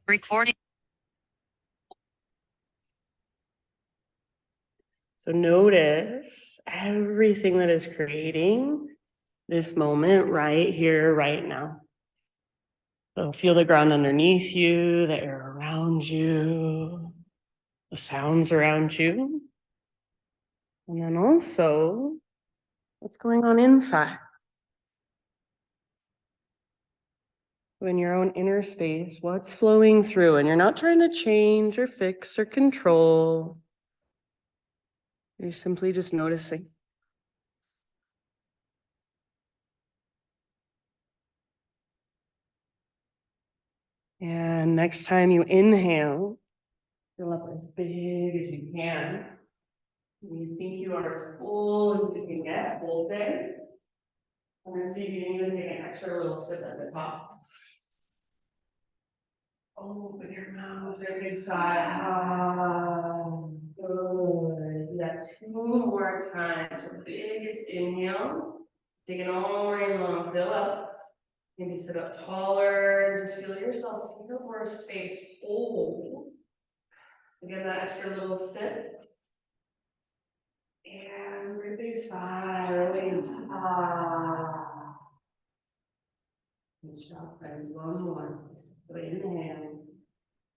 Recording. So notice everything that is creating this moment right here, right now. So feel the ground underneath you, the air around you, the sounds around you. And then also what's going on inside. In your own inner space, what's flowing through, and you're not trying to change or fix or control. You're simply just noticing. And next time you inhale, fill up as big as you can. When you think you are as full as you can get, hold there. And then see if you can even take an extra little sip at the top. Open your mouth, take a big sigh. Good. Do that 2 more times. So biggest inhale. Take it all the way long, fill up. Maybe sit up taller. Just feel yourself take up more space. Hold. Again, that extra little sip. And big sigh, release. Good job, friends. One more. So inhale.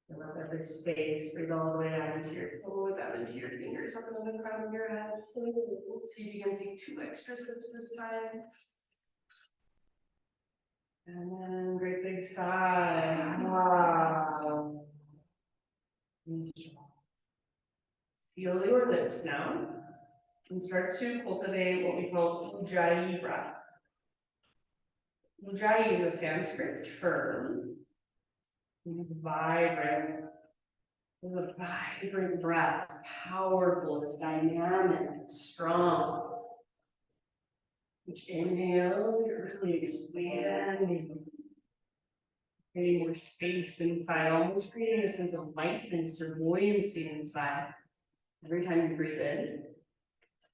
Fill up every space. Breathe all the way out into your toes, out into your fingers, up into the crown of your head. See if you can take 2 extra sips this time. And then great big sigh. Feel your lips now. And start to cultivate what we call ujjayi breath. Ujjayi is a Sanskrit term. It's vibrant. It's a vibrant breath, powerful, it's dynamic, it's strong. Each inhale, you're really expanding, creating more space inside, almost creating a sense of lightness or buoyancy inside every time you breathe in.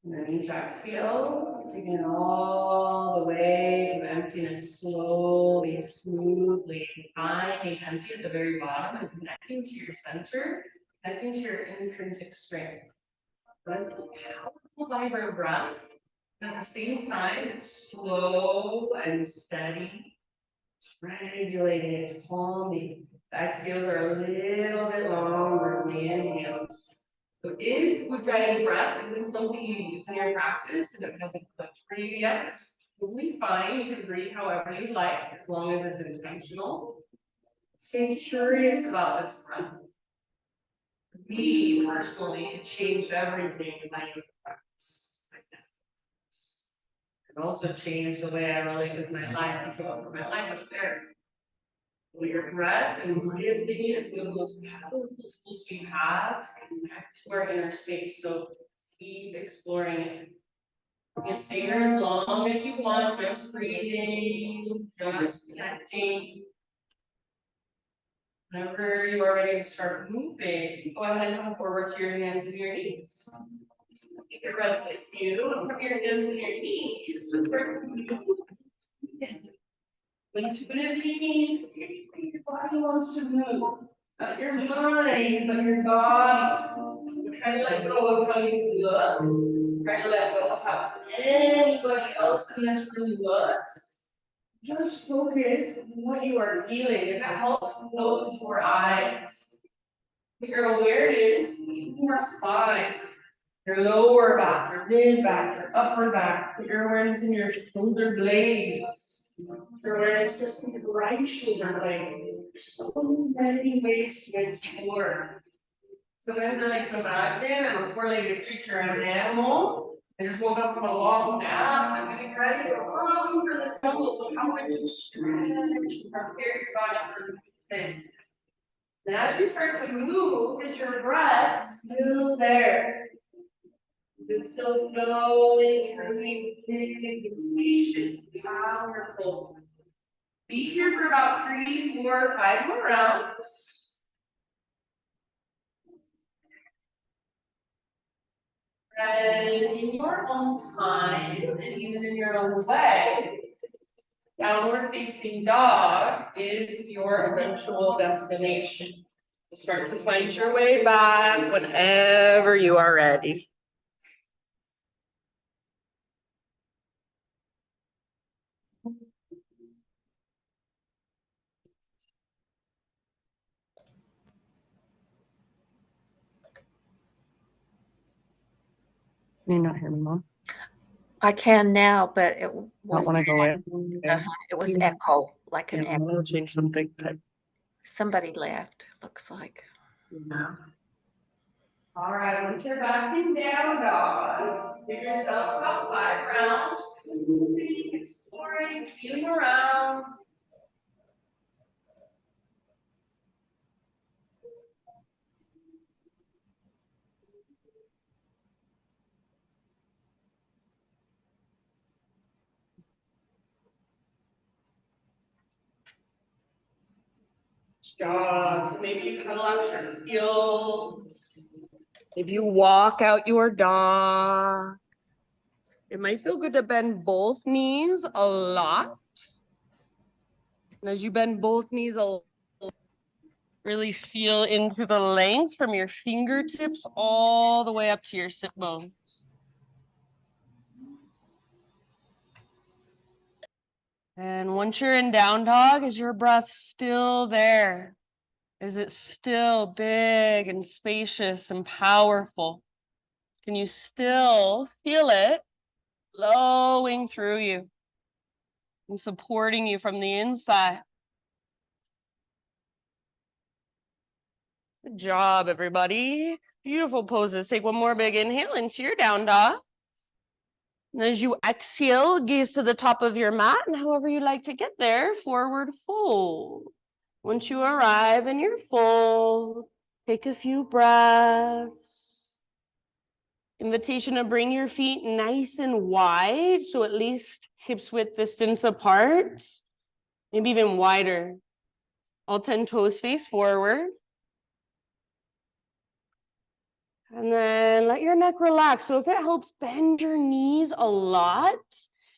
And then each exhale, taking it all the way to emptiness, slowly, smoothly, finding empty at the very bottom and connecting to your center, connecting to your intrinsic strength. That's a powerful, vibrant breath. At the same time, it's slow and steady. It's regulating, it's calming. The exhales are a little bit longer than the inhales. So if Ujjayi breath isn't something you use in your practice and it hasn't clicked for you yet, it's totally fine. You can breathe however you like, as long as it's intentional. Stay curious about this breath. Me, personally, it changed everything in my practice. It also changed the way I relate with my life and show up for my life up there. So your breath, in my opinion, is one of the most powerful tools we have to connect to our inner space. So keep exploring it. You can stay here as long as you want, just breathing, just connecting. Whenever you are ready to start moving, go ahead and come forward to your hands and your knees. Take your breath with you and put your hands and your knees. Just start to move. What intuitively means your body wants to move. Not your mind, but your body. Try to let go of how you look. Try to let go of how anybody else in this room looks. Just focus on what you are feeling. If it helps, close your eyes. Put your awareness in your spine, your lower back, your mid back, your upper back. Put your awareness in your shoulder blades. Your awareness just in your right shoulder blade. There's so many ways to explore. Sometimes I like to imagine I'm a 4-legged creature, I'm an animal. I just woke up from a long nap. I'm getting ready to run for the jungle. So how would you stretch and prepare your body for the thing? And as you start to move, is your breath still there? It's still flowing through you, big and spacious, powerful. Be here for about 3, 4, 5 more rounds. And in your own time, and even in your own way, Downward facing dog is your eventual destination. You start to find your way back whenever you are ready. Can you not hear me, Mom? I can now, but it was Not when I go in. Okay. it was echo, like an Yeah, echo. I'll change something. Okay. Somebody left, looks like. Yeah. All right, once you're back in down dog, give yourself about 5 rounds, moving, exploring, feeling around. Job. So maybe you cuddle out your heels. If you walk out your dog, it might feel good to bend both knees a lot. And as you bend both knees a lot, really feel into the length from your fingertips all the way up to your sit bones. And once you're in down dog, is your breath still there? Is it still big and spacious and powerful? Can you still feel it flowing through you and supporting you from the inside? Good job, everybody. Beautiful poses. Take one more big inhale into your down dog. And as you exhale, gaze to the top of your mat, and however you like to get there, forward fold. Once you arrive in your fold, take a few breaths. Invitation to bring your feet nice and wide, so at least hips width distance apart, maybe even wider. All 10 toes face forward. And then let your neck relax. So if it helps, bend your knees a lot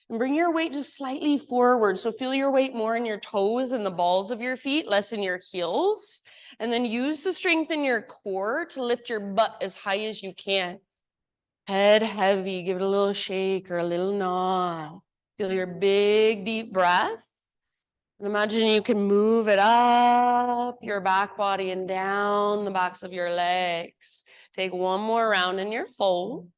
and bring your weight just slightly forward. So feel your weight more in your toes and the balls of your feet, less in your heels. And then use the strength in your core to lift your butt as high as you can. Head heavy, give it a little shake or a little nod. Feel your big, deep breath. And imagine you can move it up your back body and down the backs of your legs. Take one more round in your fold.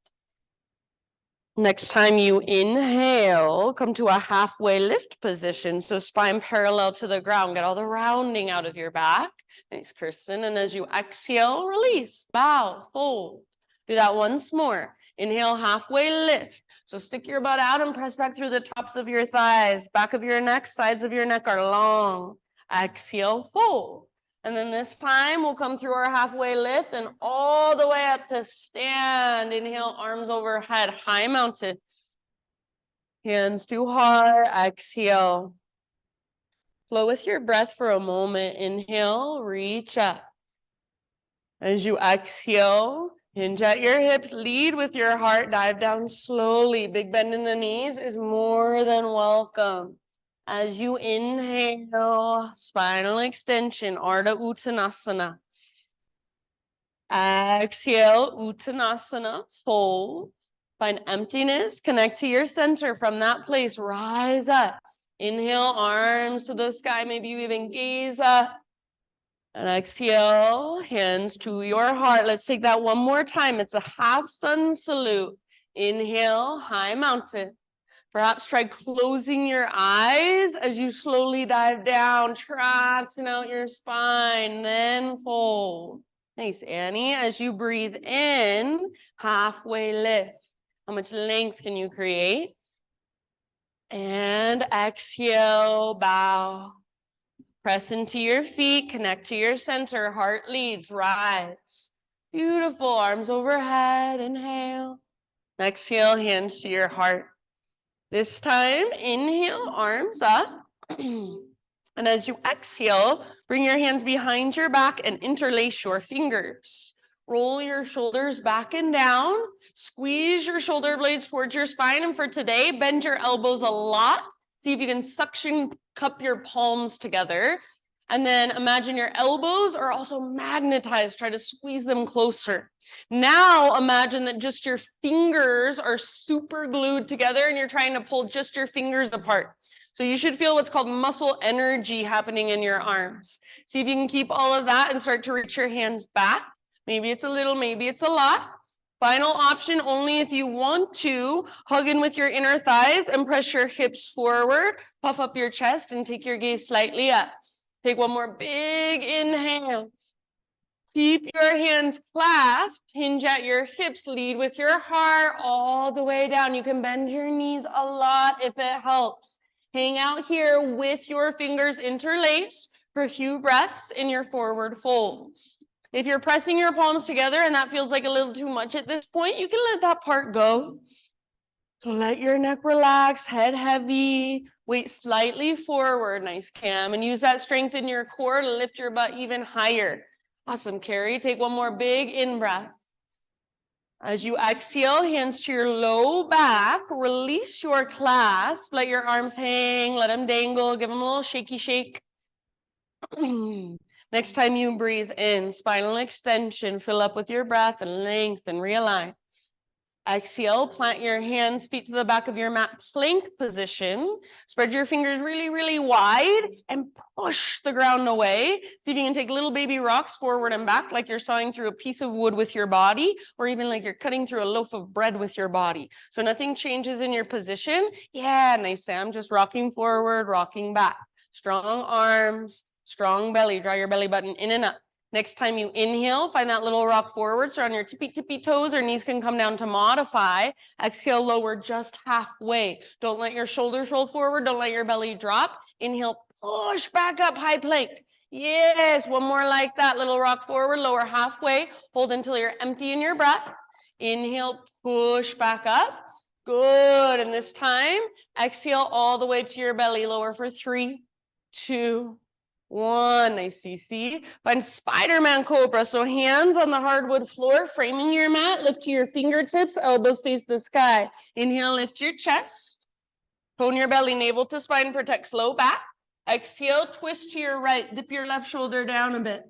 Next time you inhale, come to a halfway lift position. So spine parallel to the ground. Get all the rounding out of your back. Thanks, Kirsten. And as you exhale, release, bow, fold. Do that once more. Inhale, halfway lift. So stick your butt out and press back through the tops of your thighs. Back of your neck, sides of your neck are long. Exhale, fold. And then this time we'll come through our halfway lift and all the way up to stand. Inhale, arms overhead, high mounted. Hands to heart, exhale. Flow with your breath for a moment. Inhale, reach up. As you exhale, hinge at your hips, lead with your heart, dive down slowly. Big bend in the knees is more than welcome. As you inhale, spinal extension, Ardha Uttanasana. Exhale, Uttanasana, fold. Find emptiness, connect to your center. From that place, rise up. Inhale, arms to the sky, maybe you even gaze up. And exhale, hands to your heart. Let's take that one more time. It's a half sun salute. Inhale, high mountain. Perhaps try closing your eyes as you slowly dive down, tracting out your spine, then fold. Nice, Annie. As you breathe in, halfway lift. How much length can you create? And exhale, bow. Press into your feet, connect to your center, heart leads, rise. Beautiful, arms overhead, inhale. Exhale, hands to your heart. This time, inhale, arms up. And as you exhale, bring your hands behind your back and interlace your fingers. Roll your shoulders back and down. Squeeze your shoulder blades towards your spine. And for today, bend your elbows a lot. See if you can suction cup your palms together. And then imagine your elbows are also magnetized. Try to squeeze them closer. Now imagine that just your fingers are super glued together and you're trying to pull just your fingers apart. So you should feel what's called muscle energy happening in your arms. See if you can keep all of that and start to reach your hands back. Maybe it's a little, maybe it's a lot. Final option, only if you want to, hug in with your inner thighs and press your hips forward, puff up your chest and take your gaze slightly up. Take one more big inhale. Keep your hands clasped, hinge at your hips, lead with your heart all the way down. You can bend your knees a lot if it helps. Hang out here with your fingers interlaced for a few breaths in your forward fold. If you're pressing your palms together and that feels like a little too much at this point, you can let that part go. So let your neck relax, head heavy, weight slightly forward, nice Cam, and use that strength in your core to lift your butt even higher. Awesome, Carrie. Take one more big in-breath. As you exhale, hands to your low back, release your clasp, let your arms hang, let them dangle, give them a little shaky shake. Next time you breathe in, spinal extension, fill up with your breath and length and realign. Exhale, plant your hands, feet to the back of your mat, plank position. Spread your fingers really, really wide and push the ground away. See if you can take little baby rocks forward and back like you're sawing through a piece of wood with your body, or even like you're cutting through a loaf of bread with your body. So nothing changes in your position. Yeah, nice, Sam. Just rocking forward, rocking back. Strong arms, strong belly. Draw your belly button in and up. Next time you inhale, find that little rock forward. So on your tippy toes, or knees can come down to modify. Exhale, lower just halfway. Don't let your shoulders roll forward. Don't let your belly drop. Inhale, push back up, high plank. Yes, one more like that. Little rock forward, lower halfway. Hold until you're empty in your breath. Inhale, push back up. Good. And this time, exhale all the way to your belly. Lower for 3, 2, 1. Nice, CC. Find Spider-Man Cobra. So hands on the hardwood floor, framing your mat. Lift to your fingertips, elbows face the sky. Inhale, lift your chest. Tone your belly, navel to spine, protects low back. Exhale, twist to your right. Dip your left shoulder down a bit.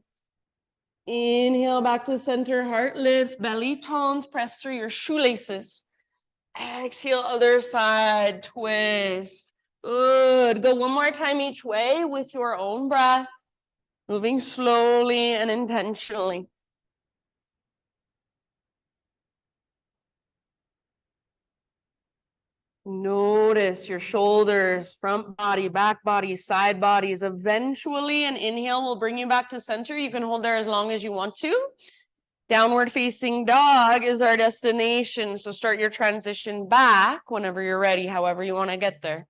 Inhale, back to center, heart lifts, belly tones, press through your shoelaces. Exhale, other side, twist. Good. Go one more time each way with your own breath, moving slowly and intentionally. Notice your shoulders, front body, back body, side bodies. Eventually, an inhale will bring you back to center. You can hold there as long as you want to. Downward facing dog is our destination. So start your transition back whenever you're ready, however you want to get there.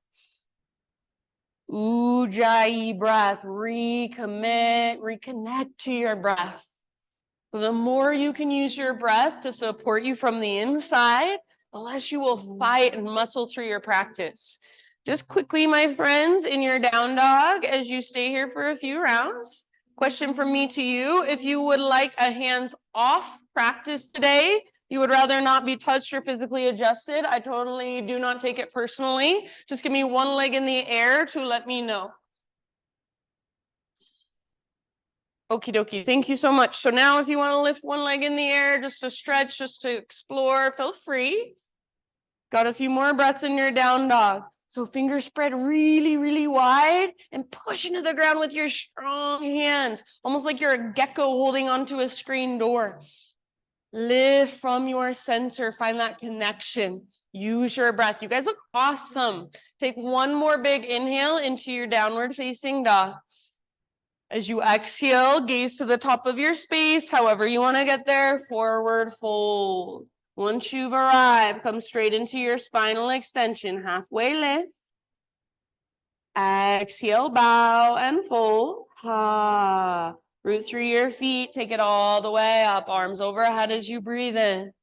Ujjayi breath, recommit, reconnect to your breath. So the more you can use your breath to support you from the inside, the less you will fight and muscle through your practice. Just quickly, my friends, in your down dog, as you stay here for a few rounds, question from me to you: if you would like a hands-off practice today, you would rather not be touched or physically adjusted, I totally do not take it personally. Just give me one leg in the air to let me know. Okie dokie, thank you so much. So now if you want to lift one leg in the air, just to stretch, just to explore, feel free. Got a few more breaths in your down dog. So fingers spread really, really wide and push into the ground with your strong hands, almost like you're a gecko holding onto a screen door. Lift from your center, find that connection. Use your breath. You guys look awesome. Take one more big inhale into your downward facing dog. As you exhale, gaze to the top of your space, however you want to get there, forward fold. Once you've arrived, come straight into your spinal extension, halfway lift. Exhale, bow and fold. Ha. Root through your feet, take it all the way up, arms overhead as you breathe in.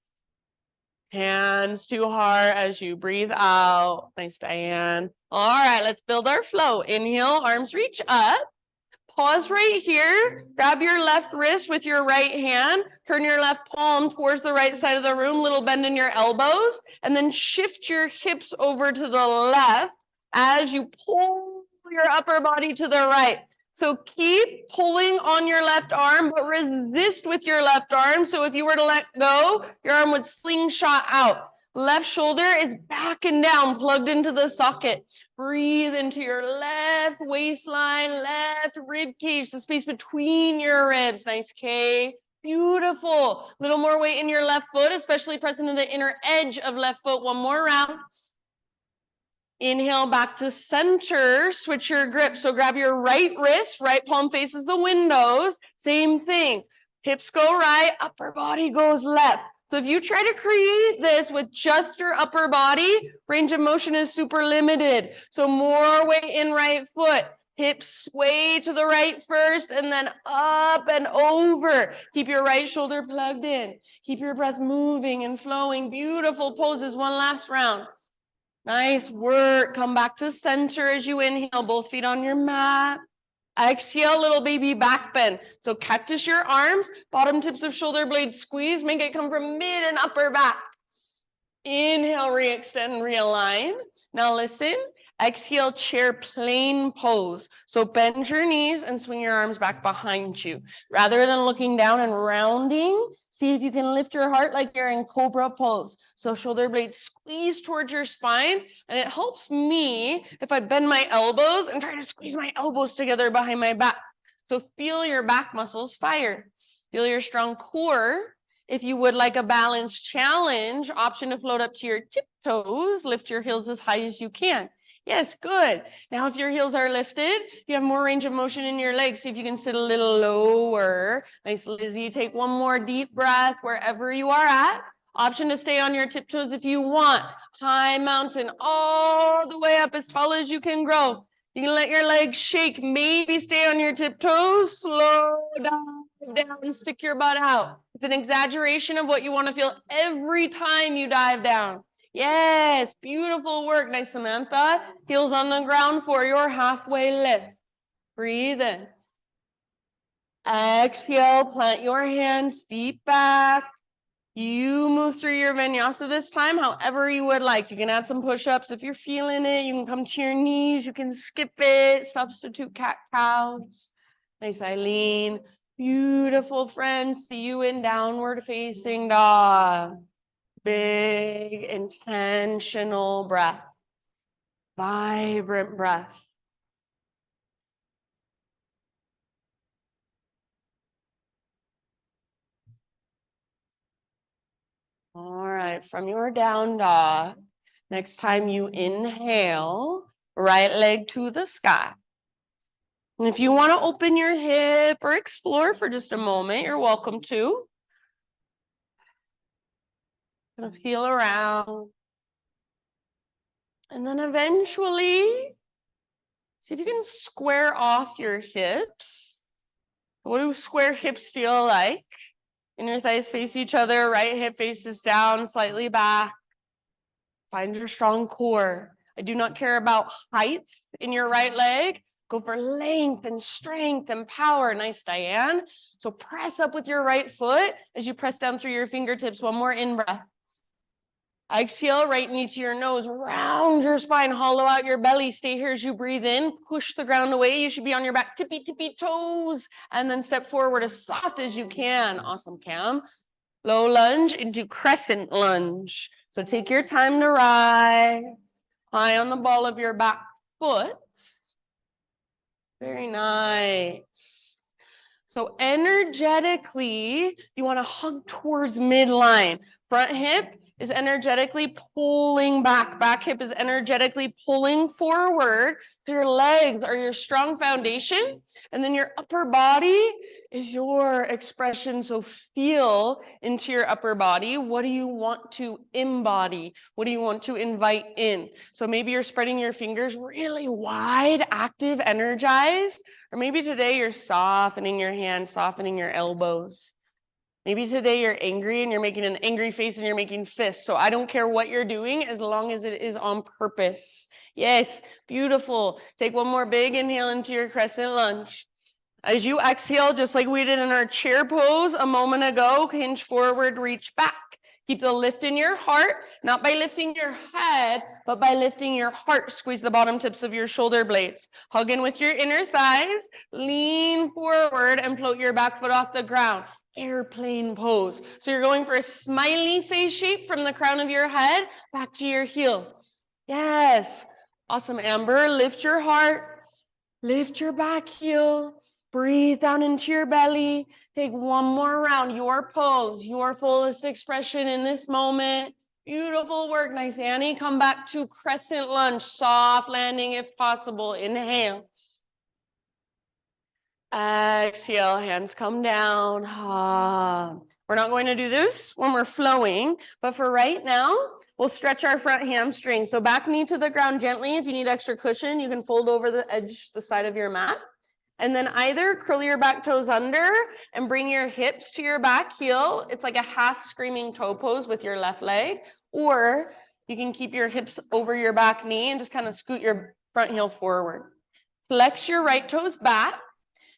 Hands to heart as you breathe out. Nice, Diane. All right, let's build our flow. Inhale, arms reach up. Pause right here. Grab your left wrist with your right hand. Turn your left palm towards the right side of the room. Little bend in your elbows. And then shift your hips over to the left. as you pull your upper body to the right. So keep pulling on your left arm, but resist with your left arm. So if you were to let go, your arm would slingshot out. Left shoulder is back and down, plugged into the socket. Breathe into your left waistline, left rib cage, the space between your ribs. Nice, K. Beautiful. Little more weight in your left foot, especially pressing to the inner edge of left foot. One more round. Inhale back to center, switch your grip. So grab your right wrist, right palm faces the windows. Same thing. Hips go right, upper body goes left. So if you try to create this with just your upper body, range of motion is super limited. So more weight in right foot. Hips sway to the right first and then up and over. Keep your right shoulder plugged in. Keep your breath moving and flowing. Beautiful poses. One last round. Nice work. Come back to center as you inhale, both feet on your mat. Exhale, little baby back bend. So cactus your arms, bottom tips of shoulder blades squeeze, make it come from mid and upper back. Inhale, re-extend, realign. Now listen, exhale, chair plane pose. So bend your knees and swing your arms back behind you. Rather than looking down and rounding, see if you can lift your heart like you're in cobra pose. So shoulder blades squeeze towards your spine, and it helps me if I bend my elbows and try to squeeze my elbows together behind my back. So feel your back muscles fire. Feel your strong core. If you would like a balance challenge, option to float up to your tiptoes, lift your heels as high as you can. Yes, good. Now, if your heels are lifted, you have more range of motion in your legs. See if you can sit a little lower. Nice, Lizzie. Take one more deep breath wherever you are at. Option to stay on your tiptoes if you want. High mountain all the way up as tall as you can grow. You can let your legs shake. Maybe stay on your tiptoes. Slow down, stick your butt out. It's an exaggeration of what you want to feel every time you dive down. Yes, beautiful work. Nice, Samantha. Heels on the ground for your halfway lift. Breathe in. Exhale, plant your hands, feet back. You move through your vinyasa this time however you would like. You can add some push-ups if you're feeling it. You can come to your knees. You can skip it. Substitute cat-cows. Nice, Eileen. Beautiful, friends. See you in downward facing dog. Big, intentional breath. Vibrant breath. All right, from your down dog, next time you inhale, right leg to the sky. And if you want to open your hip or explore for just a moment, you're welcome to. Kind of feel around. And then eventually, see if you can square off your hips. What do square hips feel like? Inner thighs face each other, right hip faces down, slightly back. Find your strong core. I do not care about height in your right leg. Go for length and strength and power. Nice, Diane. So press up with your right foot as you press down through your fingertips. One more in-breath. Exhale, right knee to your nose. Round your spine, hollow out your belly. Stay here as you breathe in. Push the ground away. You should be on your back, tippy toes. And then step forward as soft as you can. Awesome, Cam. Low lunge into crescent lunge. So take your time to rise. High on the ball of your back foot. Very nice. So energetically, you want to hug towards midline. Front hip is energetically pulling back. Back hip is energetically pulling forward. So your legs are your strong foundation. And then your upper body is your expression. So feel into your upper body. What do you want to embody? What do you want to invite in? So maybe you're spreading your fingers really wide, active, energized. Or maybe today you're softening your hands, softening your elbows. Maybe today you're angry and you're making an angry face and you're making fists. So I don't care what you're doing as long as it is on purpose. Yes, beautiful. Take one more big inhale into your crescent lunge. As you exhale, just like we did in our chair pose a moment ago, hinge forward, reach back. Keep the lift in your heart, not by lifting your head, but by lifting your heart. Squeeze the bottom tips of your shoulder blades. Hug in with your inner thighs, lean forward and float your back foot off the ground. Airplane pose. So you're going for a smiley face shape from the crown of your head back to your heel. Yes. Awesome, Amber. Lift your heart, lift your back heel. Breathe down into your belly. Take one more round. Your pose, your fullest expression in this moment. Beautiful work. Nice, Annie. Come back to crescent lunge. Soft landing if possible. Inhale. Exhale. Hands come down. We're not going to do this when we're flowing, but for right now, we'll stretch our front hamstring. So back knee to the ground gently. If you need extra cushion, you can fold over the edge, the side of your mat. And then either curl your back toes under and bring your hips to your back heel. It's like a half screaming toe pose with your left leg. Or you can keep your hips over your back knee and just kind of scoot your front heel forward. Flex your right toes back.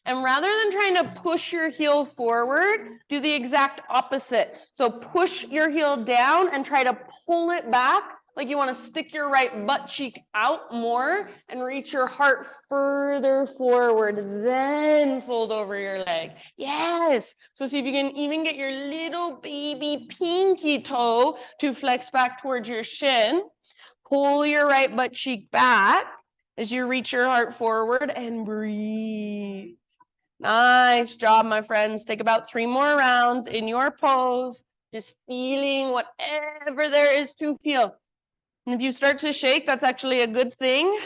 And rather than trying to push your heel forward, do the exact opposite. So push your heel down and try to pull it back. Like you want to stick your right butt cheek out more and reach your heart further forward, then fold over your leg. Yes. So see if you can even get your little baby pinky toe to flex back towards your shin. Pull your right butt cheek back as you reach your heart forward and breathe. Nice job, my friends. Take about 3 more rounds in your pose, just feeling whatever there is to feel. And if you start to shake, that's actually a good thing.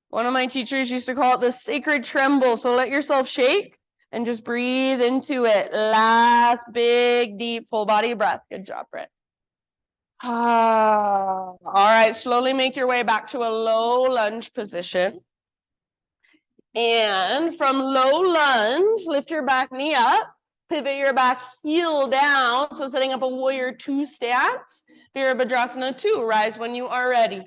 One of my teachers used to call it the sacred tremble. So let yourself shake and just breathe into it. Last big, deep, full body breath. Good job, Britt. All right, slowly make your way back to a low lunge position. And from low lunge, lift your back knee up. Pivot your back heel down. So setting up a warrior 2 stance. Virabhadrasana 2, rise when you are ready.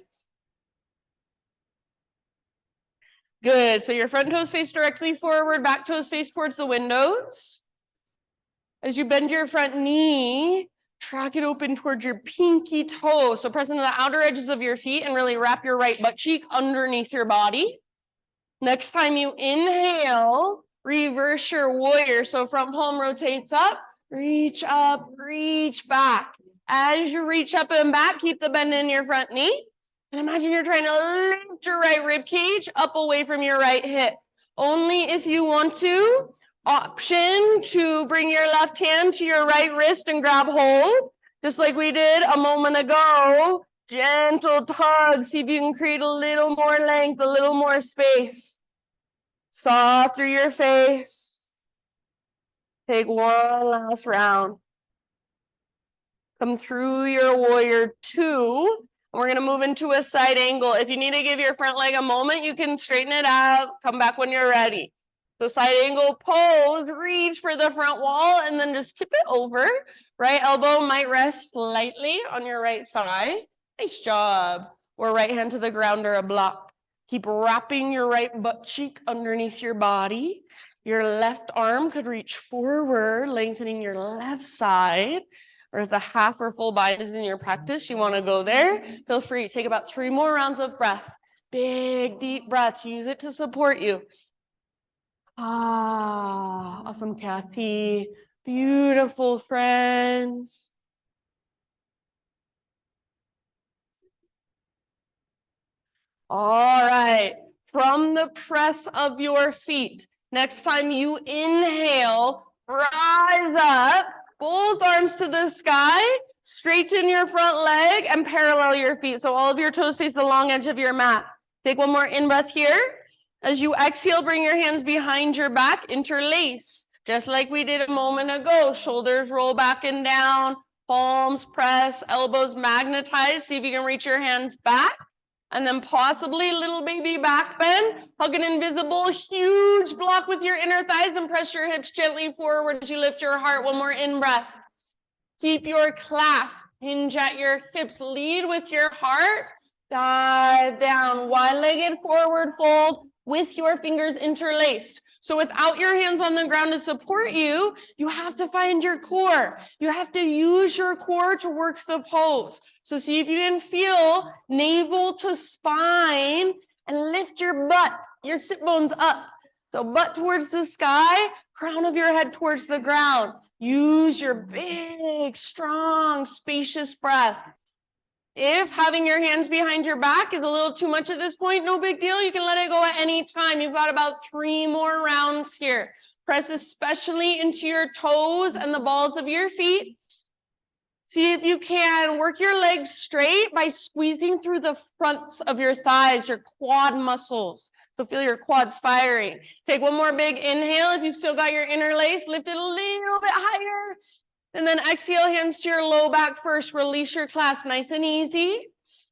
Good, so your front toes face directly forward, back toes face towards the windows. As you bend your front knee, track it open towards your pinky toe. So press into the outer edges of your feet and really wrap your right butt cheek underneath your body. Next time you inhale, reverse your warrior. So front palm rotates up, reach back. As you reach up and back, keep the bend in your front knee. And imagine you're trying to lift your right rib cage up away from your right hip. Only if you want to. Option to bring your left hand to your right wrist and grab hold, just like we did a moment ago. Gentle tug. See if you can create a little more length, a little more space. Soft through your face. Take one last round. Come through your warrior 2. And we're going to move into a side angle. If you need to give your front leg a moment, you can straighten it out. Come back when you're ready. So side angle pose, reach for the front wall, and then just tip it over. Right elbow might rest lightly on your right thigh. Nice job. Or right hand to the ground or a block. Keep wrapping your right butt cheek underneath your body. Your left arm could reach forward, lengthening your left side. Or if the half or full bind is in your practice, you want to go there, feel free. Take about 3 more rounds of breath. Big, deep breaths. Use it to support you. Awesome, Kathy. Beautiful, friends. All right. From the press of your feet, next time you inhale, rise up, both arms to the sky, straighten your front leg and parallel your feet. So all of your toes face the long edge of your mat. Take one more in-breath here. As you exhale, bring your hands behind your back, interlace. Just like we did a moment ago, shoulders roll back and down, palms press, elbows magnetize. See if you can reach your hands back. And then possibly little baby back bend. Hug an invisible huge block with your inner thighs and press your hips gently forward as you lift your heart. One more in-breath. Keep your clasp, hinge at your hips, lead with your heart. Dive down, wide-legged forward fold. with your fingers interlaced. So without your hands on the ground to support you, you have to find your core. You have to use your core to work the pose. So see if you can feel navel to spine and lift your butt, your sit bones up. So butt towards the sky, crown of your head towards the ground. Use your big, strong, spacious breath. If having your hands behind your back is a little too much at this point, no big deal. You can let it go at any time. You've got about 3 more rounds here. Press especially into your toes and the balls of your feet. See if you can work your legs straight by squeezing through the fronts of your thighs, your quad muscles. So feel your quads firing. Take one more big inhale. If you've still got your interlace, lift it a little bit higher. And then exhale, hands to your low back first. Release your clasp, nice and easy.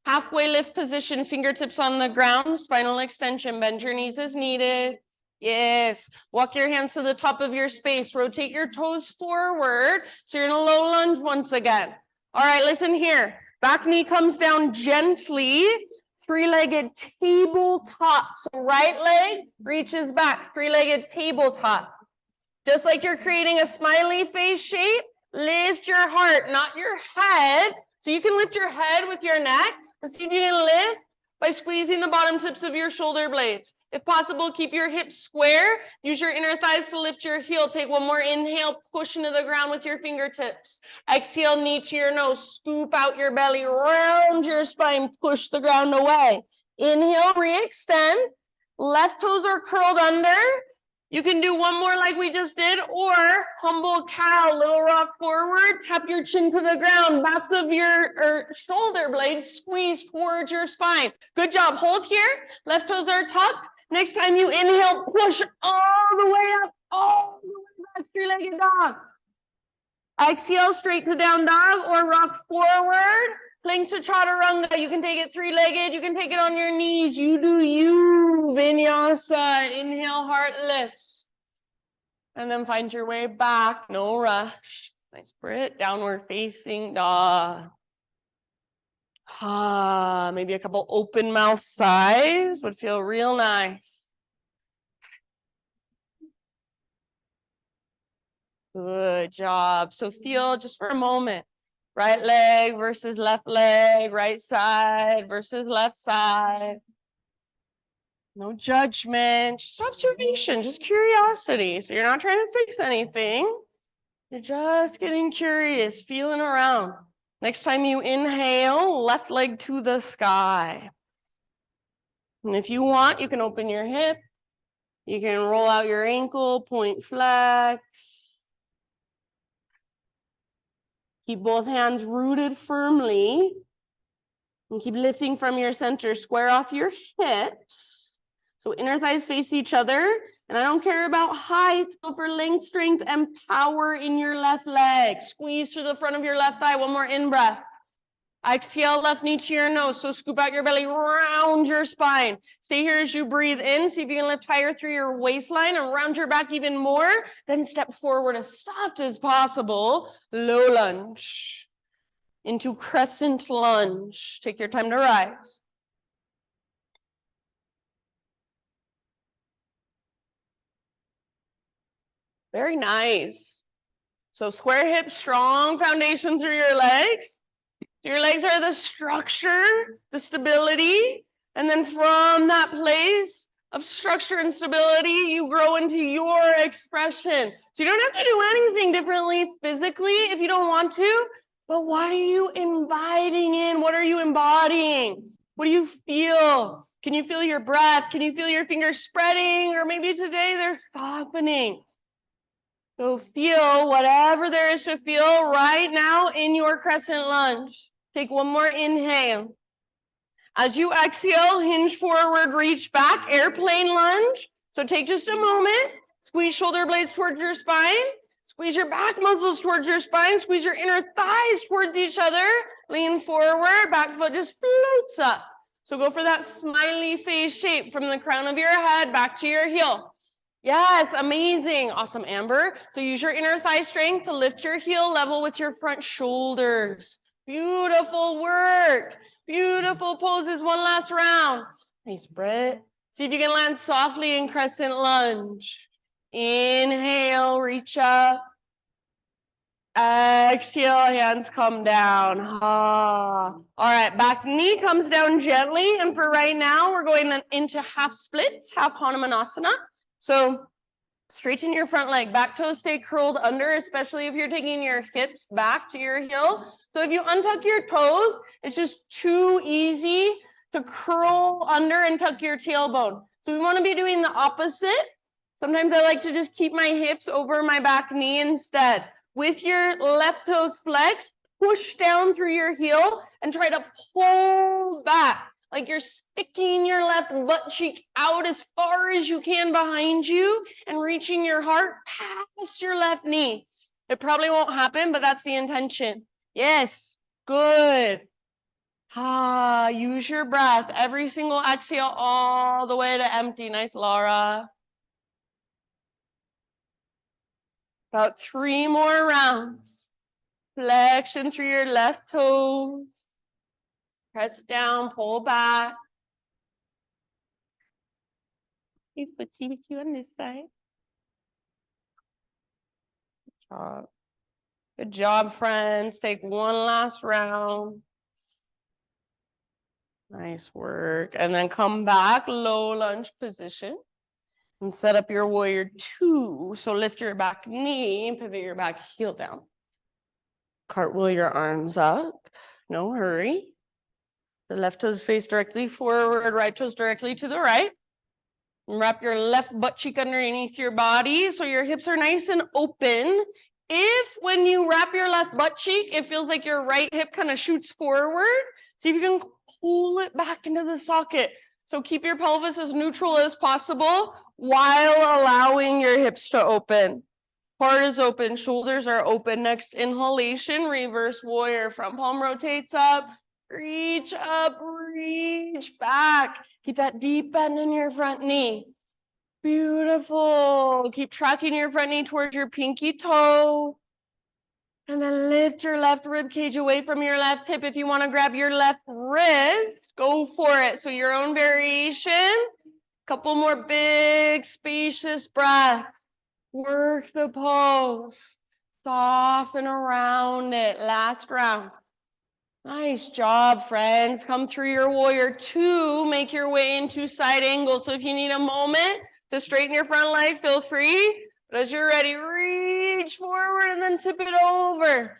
Halfway lift position, fingertips on the ground, spinal extension. Bend your knees as needed. Yes. Walk your hands to the top of your space. Rotate your toes forward. So you're in a low lunge once again. All right, listen here. Back knee comes down gently. 3-legged tabletop. So right leg reaches back. 3-legged tabletop. Just like you're creating a smiley face shape, lift your heart, not your head. So you can lift your head with your neck. Let's see if you can lift by squeezing the bottom tips of your shoulder blades. If possible, keep your hips square. Use your inner thighs to lift your heel. Take one more inhale, push into the ground with your fingertips. Exhale, knee to your nose. Scoop out your belly, round your spine, push the ground away. Inhale, re-extend. Left toes are curled under. You can do one more like we just did, or humble cow, little rock forward, tap your chin to the ground, backs of your shoulder blades squeeze towards your spine. Good job. Hold here. Left toes are tucked. Next time you inhale, push all the way up, all the way back, 3-legged dog. Exhale, straight to down dog or rock forward. Plank to chaturanga. You can take it 3-legged. You can take it on your knees. You do you. Vinyasa. Inhale, heart lifts. And then find your way back. No rush. Nice breath. Downward facing dog. Maybe a couple open mouth sighs would feel real nice. Good job. So feel just for a moment. Right leg versus left leg, right side versus left side. No judgment, just observation, just curiosity. So you're not trying to fix anything. You're just getting curious, feeling around. Next time you inhale, left leg to the sky. And if you want, you can open your hip. You can roll out your ankle, point flex. Keep both hands rooted firmly. And keep lifting from your center. Square off your hips. So inner thighs face each other. And I don't care about height. Go for length, strength, and power in your left leg. Squeeze to the front of your left thigh. One more in-breath. Exhale, left knee to your nose. So scoop out your belly, round your spine. Stay here as you breathe in. See if you can lift higher through your waistline and round your back even more. Then step forward as soft as possible. Low lunge into crescent lunge. Take your time to rise. Very nice. So square hips, strong foundation through your legs. Your legs are the structure, the stability, and then from that place of structure and stability, you grow into your expression. So you don't have to do anything differently physically if you don't want to, but what are you inviting in? What are you embodying? What do you feel? Can you feel your breath? Can you feel your fingers spreading? Or maybe today they're softening. So feel whatever there is to feel right now in your crescent lunge. Take one more inhale. As you exhale, hinge forward, reach back, airplane lunge. So take just a moment. Squeeze shoulder blades towards your spine. Squeeze your back muscles towards your spine. Squeeze your inner thighs towards each other. Lean forward, back foot just floats up. So go for that smiley face shape from the crown of your head back to your heel. Yes, amazing. Awesome, Amber. So use your inner thigh strength to lift your heel level with your front shoulders. Beautiful work. Beautiful poses. One last round. Nice breath. See if you can land softly in crescent lunge. Inhale, reach up. Exhale, hands come down. Ah. All right, back knee comes down gently. And for right now, we're going into half splits, half Hanumanasana. So straighten your front leg. Back toes stay curled under, especially if you're taking your hips back to your heel. So if you untuck your toes, it's just too easy to curl under and tuck your tailbone. So we want to be doing the opposite. Sometimes I like to just keep my hips over my back knee instead. With your left toes flexed, push down through your heel and try to pull back. Like you're sticking your left butt cheek out as far as you can behind you and reaching your heart past your left knee. It probably won't happen, but that's the intention. Yes, good. Use your breath. Every single exhale all the way to empty. Nice, Laura. About 3 more rounds. Flexion through your left toes. Press down, pull back. Okay, footsie with you on this side. Good job. Good job, friends. Take one last round. Nice work. And then come back, low lunge position. And set up your warrior 2. So lift your back knee, pivot your back heel down. Cartwheel your arms up. No hurry. The left toes face directly forward, right toes directly to the right. And wrap your left butt cheek underneath your body so your hips are nice and open. If when you wrap your left butt cheek, it feels like your right hip kind of shoots forward, see if you can pull it back into the socket. So keep your pelvis as neutral as possible while allowing your hips to open. Heart is open, shoulders are open. Next inhalation, reverse warrior. Front palm rotates up, reach back. Keep that deep bend in your front knee. Beautiful. Keep tracking your front knee towards your pinky toe. And then lift your left rib cage away from your left hip. If you want to grab your left wrist, go for it. So your own variation. Couple more big, spacious breaths. Work the pose. Soften around it. Last round. Nice job, friends. Come through your warrior 2. Make your way into side angle. So if you need a moment to straighten your front leg, feel free. But as you're ready, reach forward and then tip it over.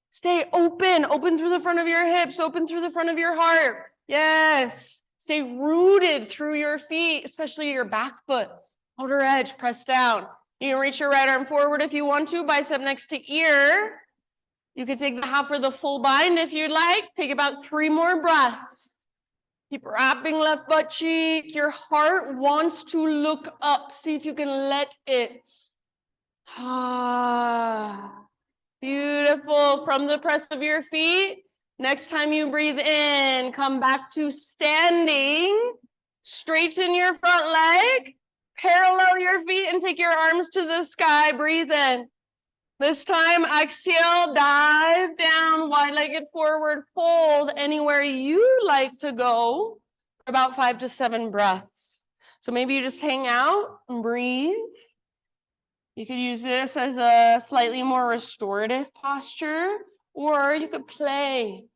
Stay open. Open through the front of your hips. Open through the front of your heart. Yes. Stay rooted through your feet, especially your back foot. Outer edge, press down. You can reach your right arm forward if you want to, bicep next to ear. You can take the half or the full bind if you'd like. Take about 3 more breaths. Keep wrapping left butt cheek. Your heart wants to look up. See if you can let it. Beautiful. From the press of your feet. Next time you breathe in, come back to standing. Straighten your front leg. Parallel your feet and take your arms to the sky. Breathe in. This time, exhale, dive down, wide-legged forward fold anywhere you like to go for about 5 to 7 breaths. So maybe you just hang out and breathe. You could use this as a slightly more restorative posture, or you could play.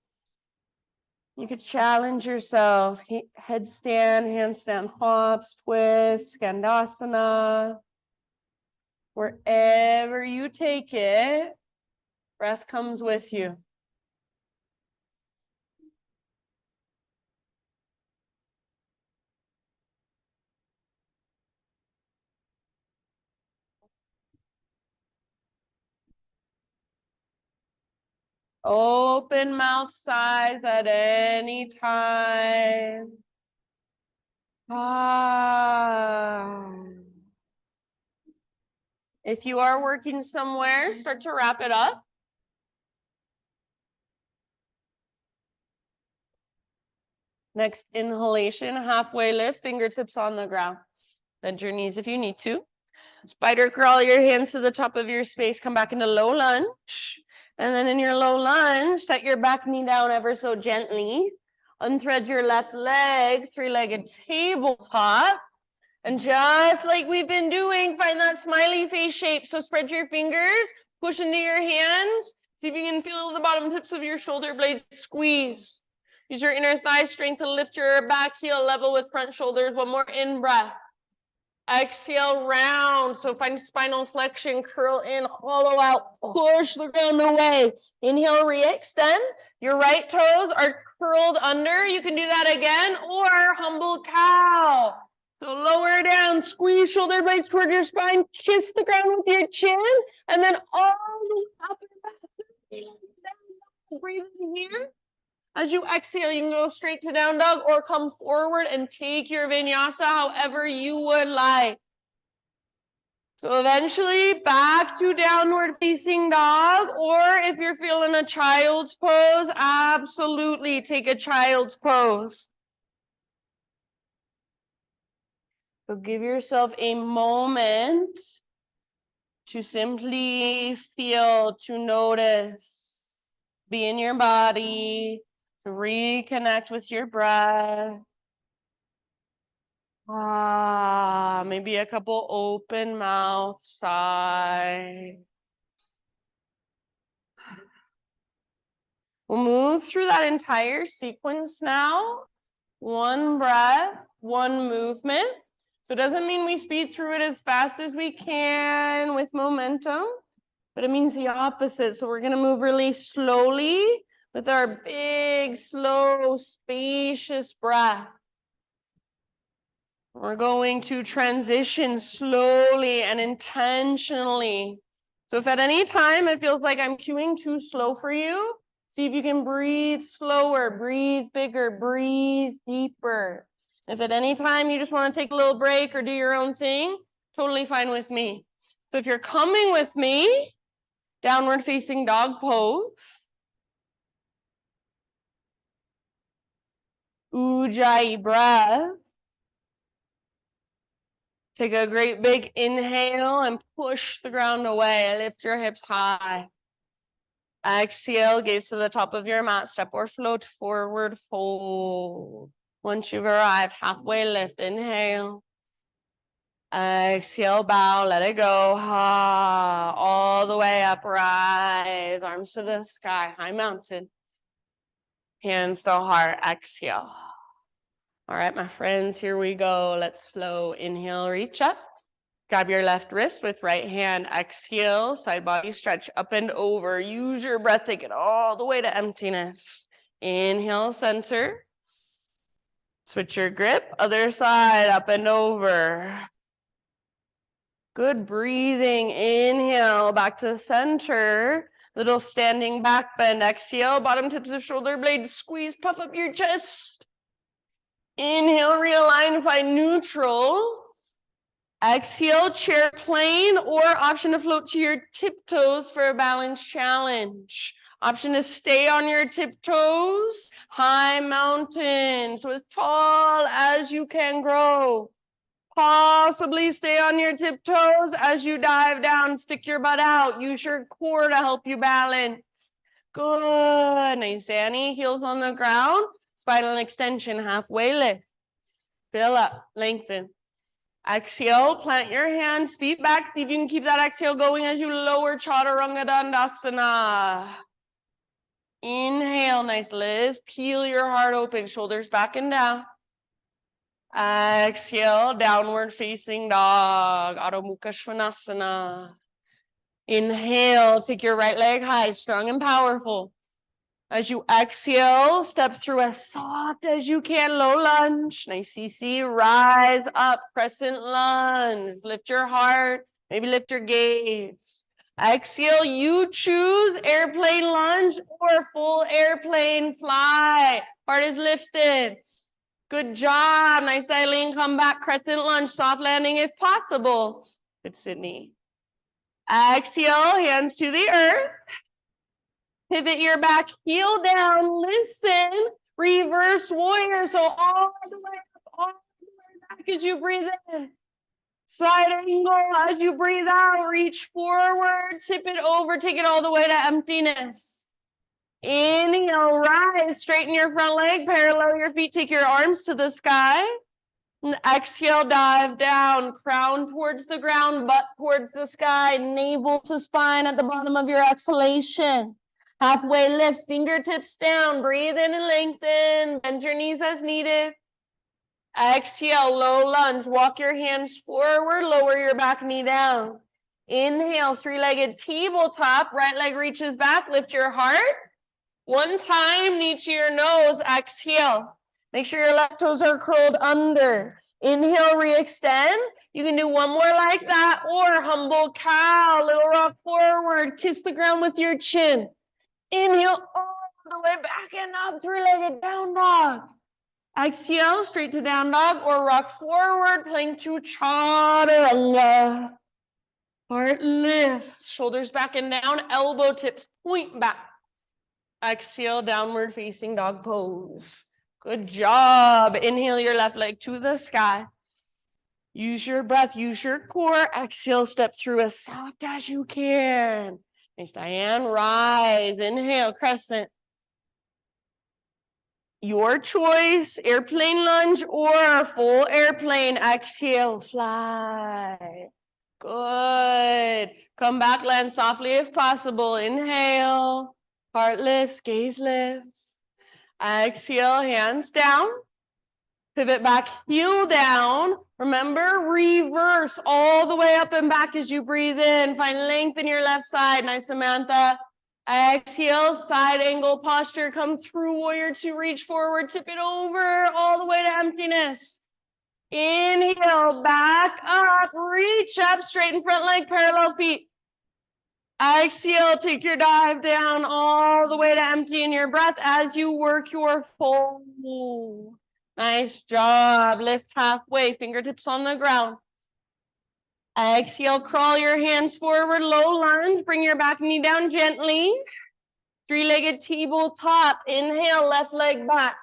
You could challenge yourself. Headstand, handstand hops, twist, skandasana. Wherever you take it, breath comes with you. Open mouth size at any time. If you are working somewhere, start to wrap it up. Next inhalation, halfway lift, fingertips on the ground. Bend your knees if you need to. Spider crawl your hands to the top of your space. Come back into low lunge. And then in your low lunge, set your back knee down ever so gently. Unthread your left leg, 3-legged tabletop. And just like we've been doing, find that smiley face shape. So spread your fingers, push into your hands. See if you can feel the bottom tips of your shoulder blades squeeze. Use your inner thigh strength to lift your back heel level with front shoulders. One more in breath. Exhale, round. So find spinal flexion, curl in, hollow out, push the ground away. Inhale, re-extend. Your right toes are curled under. You can do that again, or humble cow. So lower down, squeeze shoulder blades toward your spine, kiss the ground with your chin, and then all the way up and back. Breathe in here. As you exhale, you can go straight to down dog or come forward and take your vinyasa however you would like. So eventually back to downward facing dog, or if you're feeling a child's pose, absolutely take a child's pose. So give yourself a moment to simply feel, to notice, be in your body, to reconnect with your breath. Maybe a couple open mouth sighs. We'll move through that entire sequence now. One breath, one movement. So it doesn't mean we speed through it as fast as we can with momentum, but it means the opposite. So we're going to move really slowly with our big, slow, spacious breath. We're going to transition slowly and intentionally. So if at any time it feels like I'm cueing too slow for you, see if you can breathe slower, breathe bigger, breathe deeper. If at any time you just want to take a little break or do your own thing, totally fine with me. So if you're coming with me, downward facing dog pose. Ujjayi breath. Take a great big inhale and push the ground away. Lift your hips high. Exhale, gaze to the top of your mat. Step or float forward, fold. Once you've arrived, halfway lift, inhale. Exhale, bow, let it go. All the way up, rise. Arms to the sky, high mountain. Hands to heart, exhale. All right, my friends, here we go. Let's flow. Inhale, reach up. Grab your left wrist with right hand. Exhale, side body stretch up and over. Use your breath, take it all the way to emptiness. Inhale, center. Switch your grip, other side, up and over. Good breathing. Inhale, back to the center. Little standing back bend. Exhale, bottom tips of shoulder blades. Squeeze, puff up your chest. Inhale, realign, find neutral. Exhale, chair plane, or option to float to your tiptoes for a balance challenge. Option to stay on your tiptoes, high mountain, so as tall as you can grow. Possibly stay on your tiptoes as you dive down, stick your butt out, use your core to help you balance. Good, nice, Annie, heels on the ground, spinal extension, halfway lift. Fill up, lengthen. Exhale, plant your hands, feet back. See if you can keep that exhale going as you lower Chaturanga Dandasana. Inhale, nice Liz. Peel your heart open, shoulders back and down. Exhale, downward facing dog, Adho Mukha Svanasana. Inhale, take your right leg high, strong and powerful. As you exhale, step through as soft as you can, low lunge. Nice CC, rise up, crescent lunge. Lift your heart, maybe lift your gaze. Exhale, you choose airplane lunge or full airplane fly. Heart is lifted. Good job. Nice, Eileen. Come back, crescent lunge, soft landing if possible. Good, Sydney. Exhale, hands to the earth. Pivot your back heel down, listen, reverse warrior. So all the way up, all the way back as you breathe in. Side angle as you breathe out, reach forward, tip it over, take it all the way to emptiness. Inhale, rise, straighten your front leg, parallel your feet, take your arms to the sky. And exhale, dive down, crown towards the ground, butt towards the sky, navel to spine at the bottom of your exhalation. Halfway lift, fingertips down, breathe in and lengthen, bend your knees as needed. Exhale, low lunge, walk your hands forward, lower your back knee down. Inhale, three-legged tabletop, right leg reaches back, lift your heart. One time, knee to your nose, exhale. Make sure your left toes are curled under. Inhale, re-extend. You can do one more like that, or humble cow, little rock forward, kiss the ground with your chin. Inhale all the way back and up, three-legged down dog. Exhale, straight to down dog, or rock forward, plank to chaturanga. Heart lifts, shoulders back and down, elbow tips point back. Exhale, downward facing dog pose. Good job. Inhale your left leg to the sky. Use your breath, use your core. Exhale, step through as soft as you can. Nice, Diane. Rise. Inhale, crescent. Your choice, airplane lunge or full airplane. Exhale, fly. Good. Come back, land softly if possible. Inhale. Heart lifts, gaze lifts. Exhale, hands down. Pivot back, heel down. Remember, reverse all the way up and back as you breathe in. Find length in your left side. Nice, Samantha. Exhale, side angle posture. Come through, warrior two, reach forward, tip it over all the way to emptiness. Inhale, back up, reach up, straighten front leg, parallel feet. Exhale, take your dive down all the way to empty in your breath as you work your fold. Nice job. Lift halfway, fingertips on the ground. Exhale, crawl your hands forward, low lunge. Bring your back knee down gently. Three-legged tabletop. Inhale, left leg back.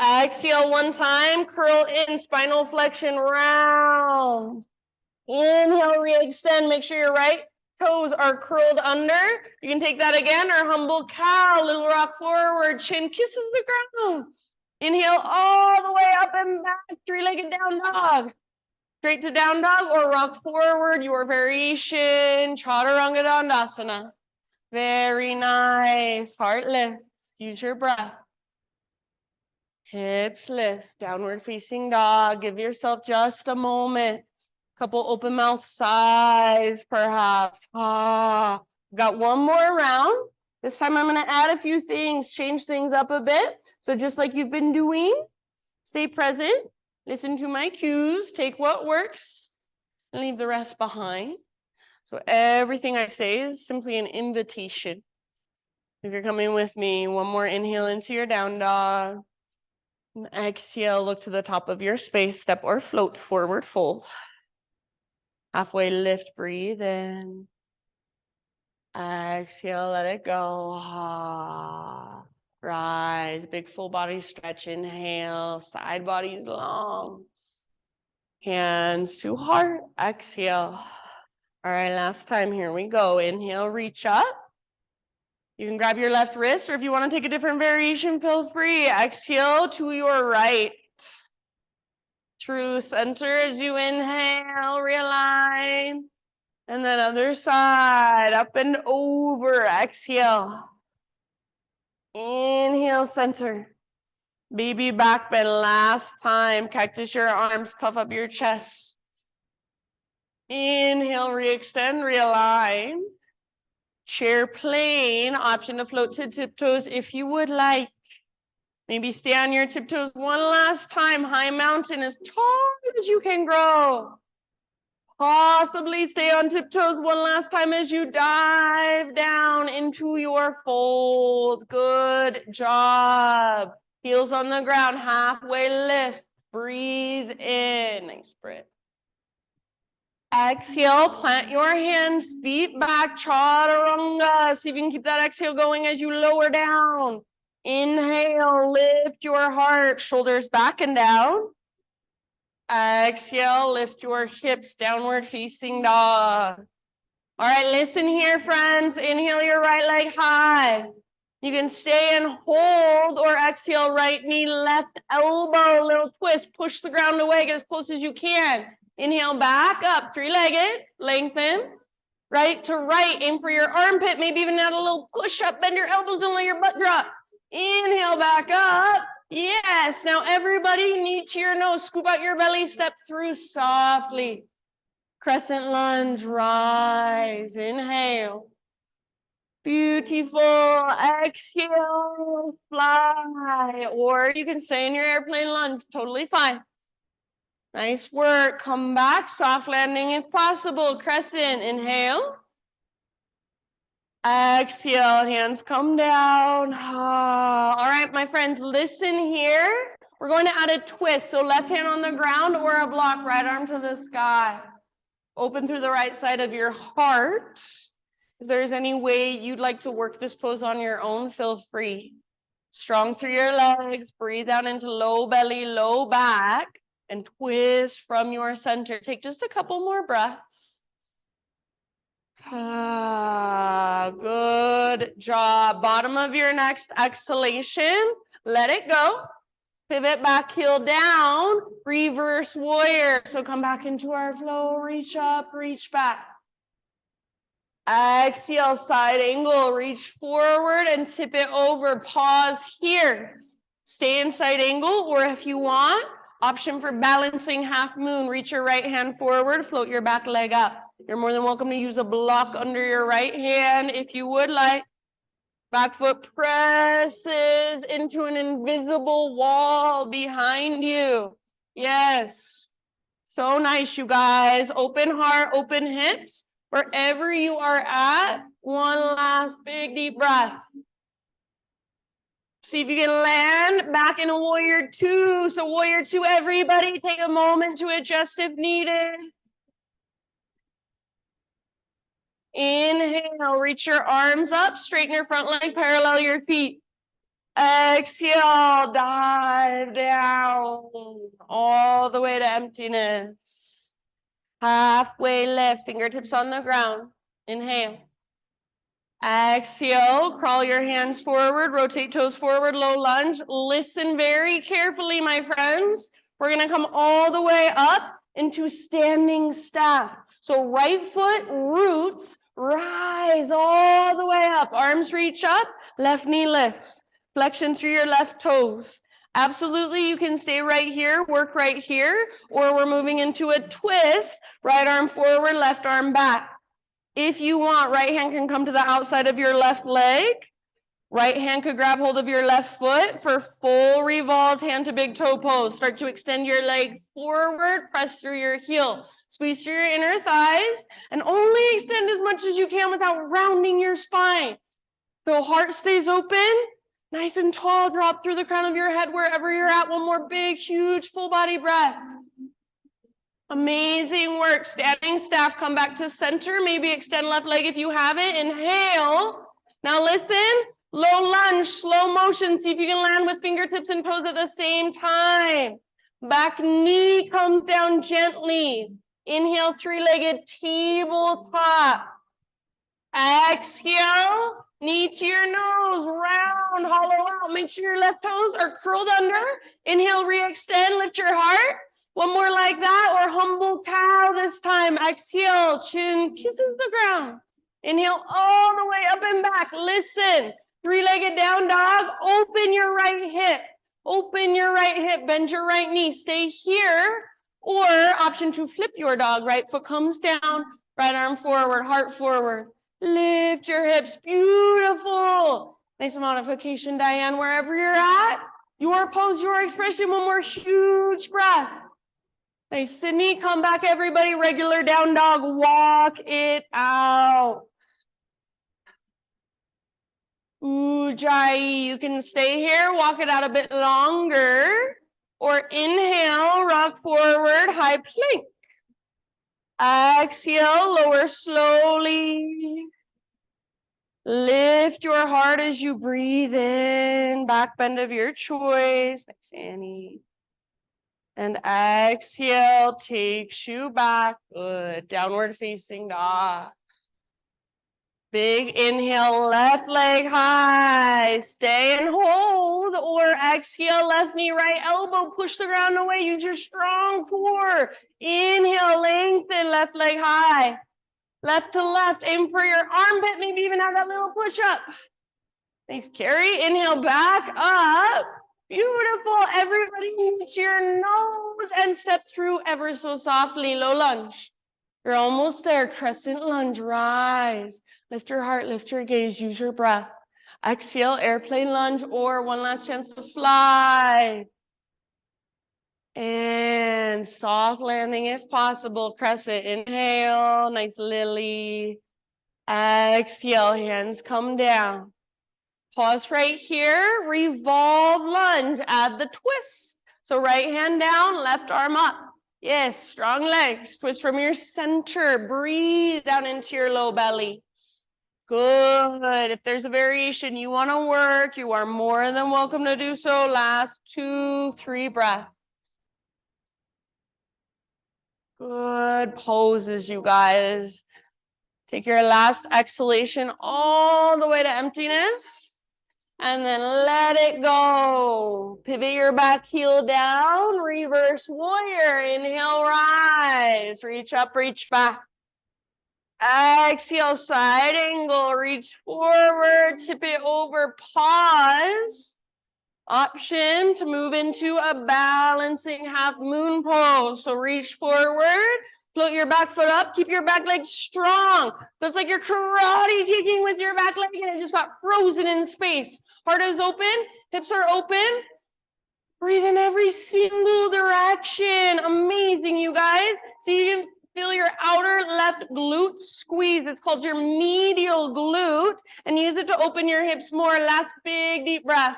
Exhale one time, curl in, spinal flexion, round. Inhale, re-extend. Make sure your right toes are curled under. You can take that again, or humble cow, little rock forward, chin kisses the ground. Inhale all the way up and back, three-legged down dog. Straight to down dog or rock forward, your variation, chaturanga dandasana. Very nice. Heart lifts. Use your breath. Hips lift. Downward facing dog. Give yourself just a moment. Couple open mouth sighs, perhaps. Got one more round. This time I'm going to add a few things, change things up a bit. So just like you've been doing, stay present, listen to my cues, take what works, and leave the rest behind. So everything I say is simply an invitation. If you're coming with me, one more inhale into your down dog. And exhale, look to the top of your space, step or float, forward fold. Halfway lift, breathe in. Exhale, let it go. Rise, big full body stretch. Inhale, side body's long. Hands to heart. Exhale. All right, last time. Here we go. Inhale, reach up. You can grab your left wrist, or if you want to take a different variation, feel free. Exhale to your right. Through center as you inhale, realign. And then other side, up and over. Exhale. Inhale, center. Baby back bend last time. Cactus your arms, puff up your chest. Inhale, re-extend, realign. Chair plane, option to float to tiptoes if you would like. Maybe stay on your tiptoes one last time. High mountain as tall as you can grow. Possibly stay on tiptoes one last time as you dive down into your fold. Good job. Heels on the ground, halfway lift. Breathe in. Nice breath. Exhale, plant your hands, feet back, chaturanga. See if you can keep that exhale going as you lower down. Inhale, lift your heart, shoulders back and down. Exhale, lift your hips, downward facing dog. All right, listen here, friends. Inhale your right leg high. You can stay and hold or exhale, right knee, left elbow, little twist, push the ground away, get as close as you can. Inhale, back up, three-legged, lengthen. Right to right, aim for your armpit, maybe even add a little push up, bend your elbows, don't let your butt drop. Inhale, back up. Yes, now everybody, knee to your nose, scoop out your belly, step through softly. Crescent lunge, rise, inhale. Beautiful, exhale, fly, or you can stay in your airplane lunge, totally fine. Nice work, come back, soft landing if possible, crescent, inhale. Exhale, hands come down. All right, my friends, listen here. We're going to add a twist, so left hand on the ground or a block, right arm to the sky. Open through the right side of your heart. If there's any way you'd like to work this pose on your own, feel free. Strong through your legs, breathe out into low belly, low back, and twist from your center. Take just a couple more breaths. Good job. Bottom of your next exhalation, let it go. Pivot back, heel down, reverse warrior. So come back into our flow, reach up, reach back. Exhale, side angle, reach forward and tip it over. Pause here. Stay in side angle, or if you want, option for balancing half moon. Reach your right hand forward, float your back leg up. You're more than welcome to use a block under your right hand if you would like. Back foot presses into an invisible wall behind you. Yes. So nice, you guys. Open heart, open hips. Wherever you are at, one last big deep breath. See if you can land back in a warrior two. So warrior two, everybody take a moment to adjust if needed. Inhale, reach your arms up, straighten your front leg, parallel your feet. Exhale, dive down all the way to emptiness. Halfway lift, fingertips on the ground. Inhale. Exhale, crawl your hands forward, rotate toes forward, low lunge. Listen very carefully, my friends. We're gonna come all the way up into standing staff. So right foot roots, rise all the way up. Arms reach up, left knee lifts. Flexion through your left toes. Absolutely, you can stay right here, work right here, or we're moving into a twist, right arm forward, left arm back. If you want, right hand can come to the outside of your left leg. Right hand could grab hold of your left foot for full revolved hand to big toe pose. Start to extend your leg forward, press through your heel. Squeeze through your inner thighs and only extend as much as you can without rounding your spine. So heart stays open, nice and tall, drop through the crown of your head wherever you're at. One more big, huge, full body breath. Amazing work. Standing staff, come back to center. Maybe extend left leg if you have it. Inhale. Now listen, low lunge, slow motion. See if you can land with fingertips and toes at the same time. Back knee comes down gently. Inhale, three-legged tabletop. Exhale, knee to your nose, round, hollow out. Make sure your left toes are curled under. Inhale, re-extend, lift your heart. One more like that, or humble cow this time. Exhale, chin kisses the ground. Inhale all the way up and back. Listen, three-legged down dog. Open your right hip. Open your right hip, bend your right knee. Stay here, or option to flip your dog. Right foot comes down, right arm forward, heart forward. Lift your hips, beautiful. Nice modification, Diane, wherever you're at. Your pose, your expression, one more huge breath. Nice, Sydney, come back, everybody. Regular down dog, walk it out. Ujjayi, you can stay here, walk it out a bit longer. Or inhale, rock forward, high plank. Exhale, lower slowly. Lift your heart as you breathe in, back bend of your choice. Nice, Annie. And exhale, takes you back. Good. Downward facing dog. Big inhale, left leg high. Stay and hold, or exhale, left knee, right elbow. Push the ground away. Use your strong core. Inhale, lengthen, left leg high. Left to left, aim for your armpit. Maybe even have that little push up. Nice carry. Inhale, back up. Beautiful. Everybody reach your nose and step through ever so softly. Low lunge. You're almost there. Crescent lunge. Rise. Lift your heart. Lift your gaze. Use your breath. Exhale, airplane lunge, or one last chance to fly. And soft landing if possible. Crescent. Inhale. Nice lily. Exhale. Hands come down. Pause right here, revolve lunge, add the twist. So right hand down, left arm up. Yes, strong legs, twist from your center, breathe down into your low belly. Good, if there's a variation you wanna work, you are more than welcome to do so. Last 2, 3 breaths. Good poses, you guys. Take your last exhalation all the way to emptiness. And then let it go. Pivot your back heel down. Reverse warrior. Inhale, rise. Reach up, reach back. Exhale, side angle. Reach forward. Tip it over. Pause. Option to move into a balancing half moon pose. So reach forward. Float your back foot up. Keep your back leg strong. So it's like you're karate kicking with your back leg and it just got frozen in space. Heart is open. Hips are open. Breathe in every single direction. Amazing, you guys. See, you can feel your outer left glute squeeze. It's called your medial glute. And use it to open your hips more. Last big deep breath.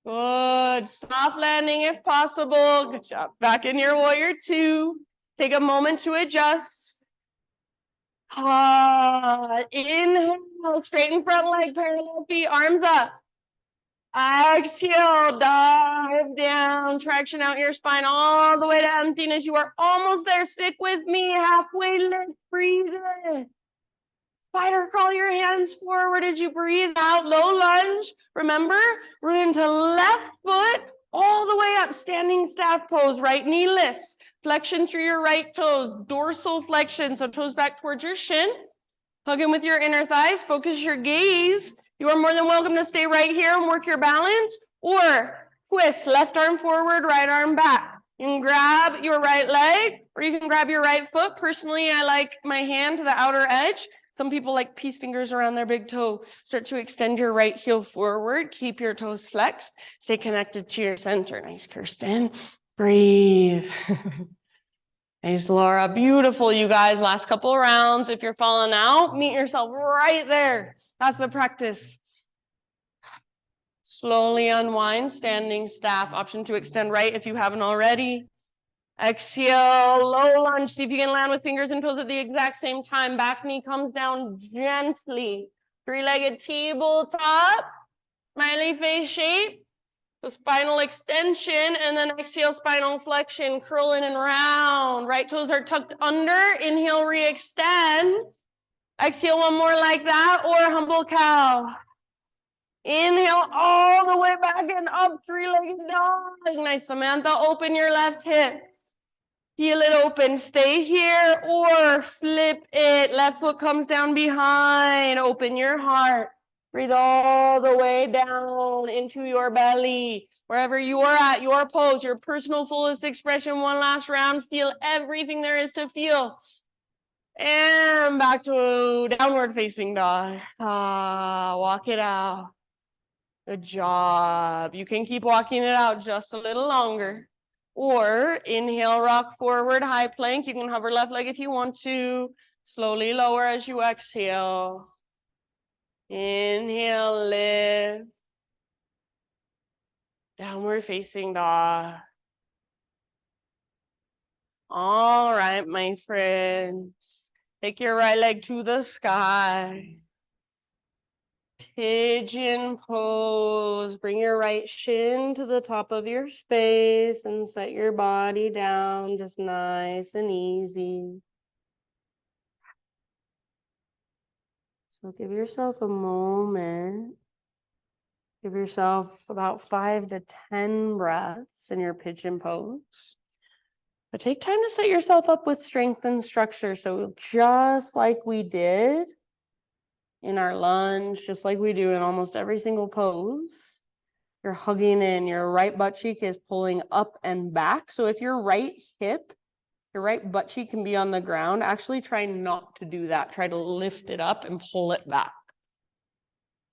Good. Soft landing if possible. Good job. Back in your warrior 2. Take a moment to adjust. Inhale, straighten front leg, parallel feet, arms up. Exhale, dive down, traction out your spine all the way to emptiness. You are almost there. Stick with me. Halfway lift, breathe in. Spider crawl your hands forward as you breathe out. Low lunge. Remember, we're into left foot all the way up. Standing staff pose. Right knee lifts. Flexion through your right toes. Dorsal flexion. So toes back towards your shin. Hug in with your inner thighs. Focus your gaze. You are more than welcome to stay right here and work your balance. Or twist. Left arm forward, right arm back. You can grab your right leg or you can grab your right foot. Personally, I like my hand to the outer edge. Some people like peace fingers around their big toe. Start to extend your right heel forward. Keep your toes flexed. Stay connected to your center. Nice, Kirsten. Breathe. Nice, Laura. Beautiful, you guys. Last couple of rounds. If you're falling out, meet yourself right there. That's the practice. Slowly unwind. Standing staff. Option to extend right if you haven't already. Exhale, low lunge. See if you can land with fingers and toes at the exact same time. Back knee comes down gently. Three-legged tabletop. Smiley face shape. So spinal extension and then exhale, spinal flexion. Curl in and round. Right toes are tucked under. Inhale, re-extend. Exhale, one more like that, or humble cow. Inhale all the way back and up. Three-legged dog. Nice, Samantha. Open your left hip. Heel it open, stay here or flip it. Left foot comes down behind. Open your heart. Breathe all the way down into your belly. Wherever you are at, your pose, your personal fullest expression. One last round. Feel everything there is to feel. And back to downward facing dog. Walk it out. Good job. You can keep walking it out just a little longer. Or inhale, rock forward, high plank. You can hover left leg if you want to. Slowly lower as you exhale. Inhale, lift. Downward facing dog. All right, my friends. Take your right leg to the sky. Pigeon pose. Bring your right shin to the top of your space and set your body down just nice and easy. So give yourself a moment. Give yourself about 5 to 10 breaths in your pigeon pose. But take time to set yourself up with strength and structure. So just like we did in our lunge, just like we do in almost every single pose, you're hugging in, your right butt cheek is pulling up and back. So if your right hip, your right butt cheek can be on the ground, actually try not to do that. Try to lift it up and pull it back.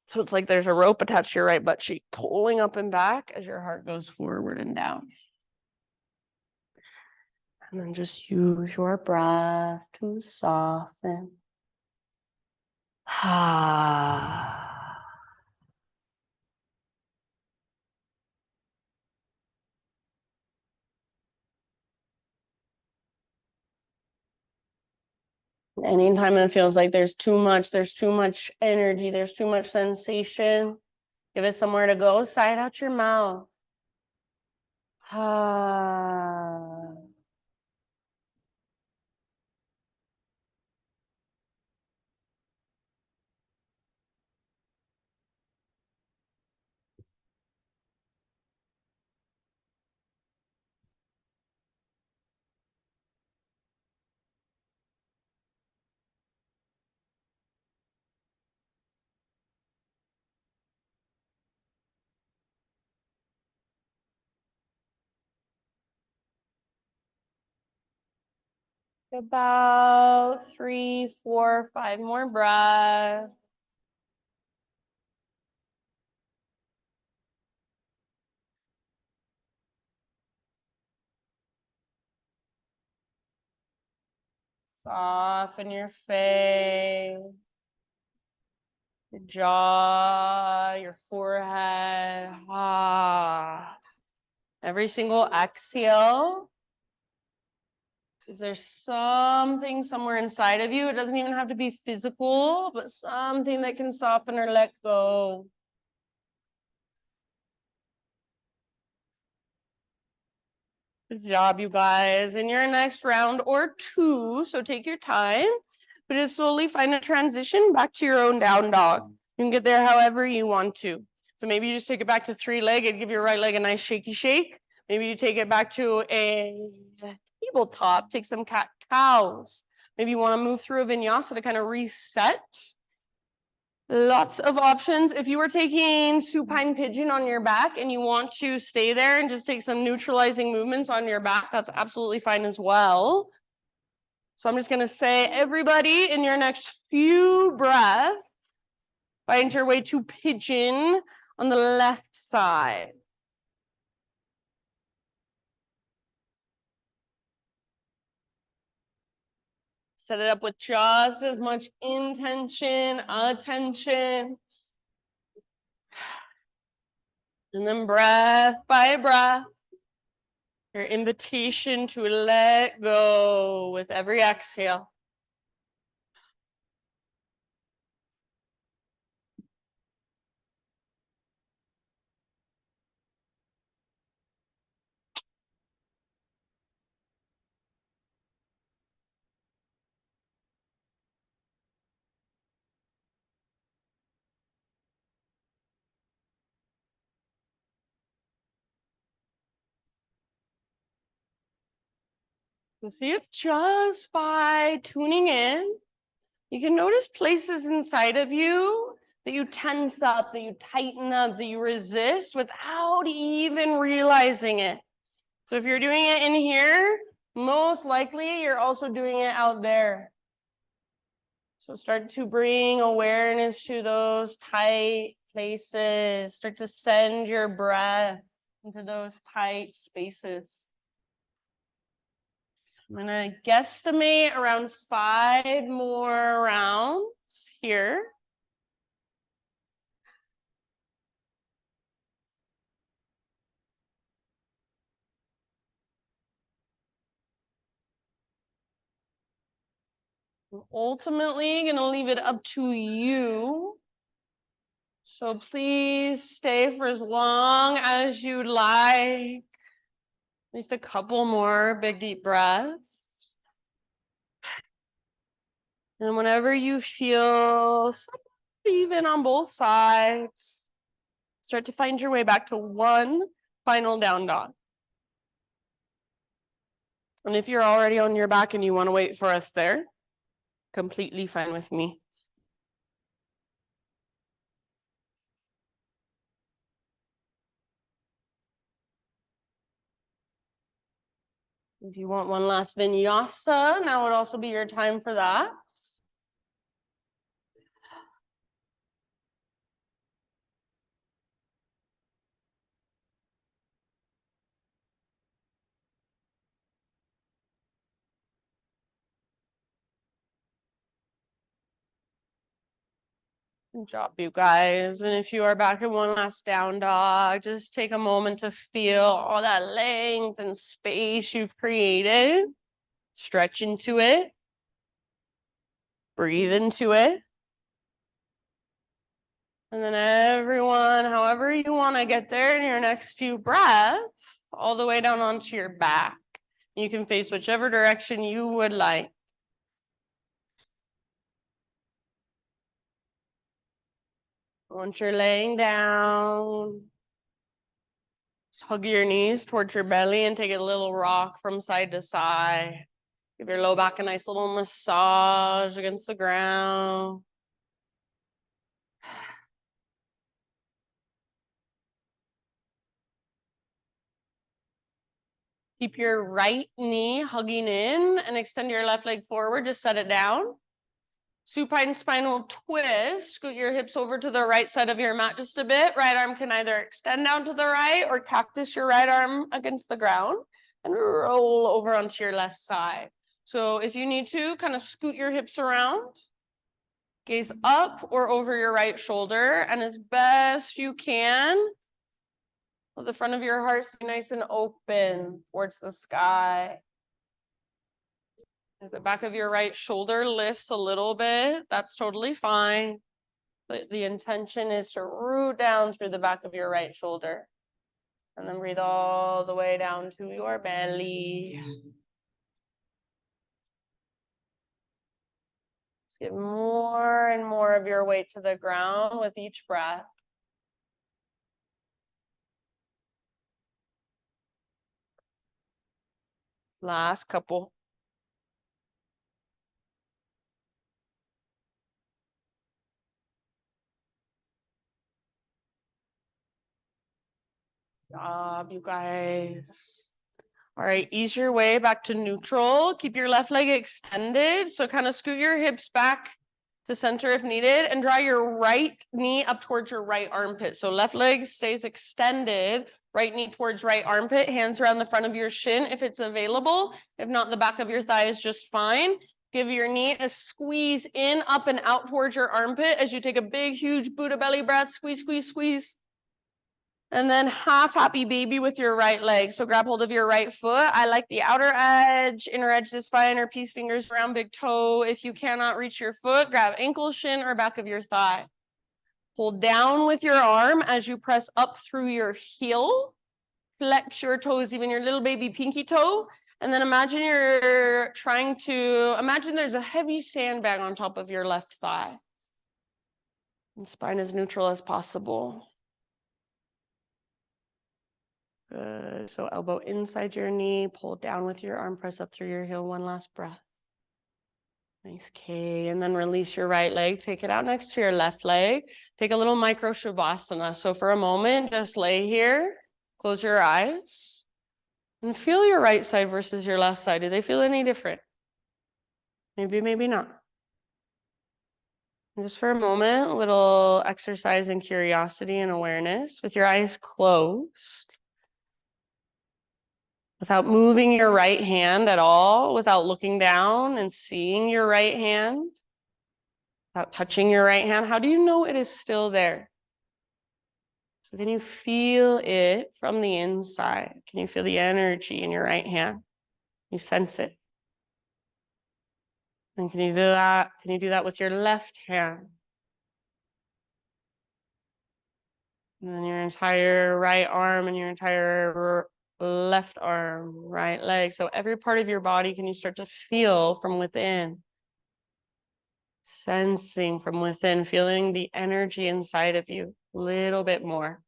So it's like there's a rope attached to your right butt cheek, pulling up and back as your heart goes forward and down. And then just use your breath to soften. Anytime it feels like there's too much energy, there's too much sensation, give it somewhere to go, sigh it out your mouth. About 3, 4, 5 more breaths. Soften your face, your jaw, your forehead. Every single exhale. If there's something somewhere inside of you, it doesn't even have to be physical, but something that can soften or let go. Good job, you guys. In your next round or two, so take your time, but just slowly find a transition back to your own down dog. You can get there however you want to. So maybe you just take it back to 3-legged, give your right leg a nice shaky shake. Maybe you take it back to a tabletop, take some cat cows. Maybe you want to move through a vinyasa to kind of reset. Lots of options. If you were taking supine pigeon on your back and you want to stay there and just take some neutralizing movements on your back, that's absolutely fine as well. So I'm just going to say, everybody, in your next few breaths, find your way to pigeon on the left side. Set it up with just as much intention, attention. And then breath by breath, your invitation to let go with every exhale. So see, just by tuning in, you can notice places inside of you that you tense up, that you tighten up, that you resist without even realizing it. So if you're doing it in here, most likely you're also doing it out there. So start to bring awareness to those tight places. Start to send your breath into those tight spaces. I'm going to guesstimate around 5 more rounds here. I'm ultimately going to leave it up to you. So please stay for as long as you like. At least a couple more big deep breaths. And whenever you feel somewhat even on both sides, start to find your way back to one final down dog. And if you're already on your back and you want to wait for us there, completely fine with me. If you want one last vinyasa, now would also be your time for that. Good job, you guys. And if you are back in one last down dog, just take a moment to feel all that length and space you've created. Stretch into it. Breathe into it. And then everyone, however you want to get there in your next few breaths, all the way down onto your back. You can face whichever direction you would like. Once you're laying down, just hug your knees towards your belly and take a little rock from side to side. Give your low back a nice little massage against the ground. Keep your right knee hugging in and extend your left leg forward. Just set it down. Supine spinal twist. Scoot your hips over to the right side of your mat just a bit. Right arm can either extend down to the right or cactus your right arm against the ground and roll over onto your left side. So if you need to, kind of scoot your hips around. Gaze up or over your right shoulder, and as best you can, let the front of your heart stay nice and open towards the sky. If the back of your right shoulder lifts a little bit, that's totally fine. But the intention is to root down through the back of your right shoulder. And then breathe all the way down to your belly. Just give more and more of your weight to the ground with each breath. Last couple. Job, you guys. All right, ease your way back to neutral. Keep your left leg extended. So kind of scoot your hips back to center if needed and draw your right knee up towards your right armpit. So left leg stays extended, right knee towards right armpit, hands around the front of your shin if it's available. If not, the back of your thigh is just fine. Give your knee a squeeze in, up and out towards your armpit as you take a big, huge Buddha belly breath. Squeeze, squeeze, squeeze. And then half happy baby with your right leg. So grab hold of your right foot. I like the outer edge. Inner edge is fine, or peace fingers around big toe. If you cannot reach your foot, grab ankle, shin, or back of your thigh. Hold down with your arm as you press up through your heel. Flex your toes, even your little baby pinky toe. And then imagine imagine there's a heavy sandbag on top of your left thigh. And spine as neutral as possible. Good. So elbow inside your knee, pull down with your arm, press up through your heel. One last breath. Nice. K. And then release your right leg. Take it out next to your left leg. Take a little micro shavasana. So for a moment, just lay here. Close your eyes. And feel your right side versus your left side. Do they feel any different? Maybe, maybe not. And just for a moment, a little exercise in curiosity and awareness with your eyes closed. Without moving your right hand at all, without looking down and seeing your right hand, without touching your right hand, how do you know it is still there? So can you feel it from the inside? Can you feel the energy in your right hand? You sense it. And can you do that? Can you do that with your left hand? And then your entire right arm and your entire left arm, right leg. So every part of your body, can you start to feel from within? Sensing from within, feeling the energy inside of you a little bit more.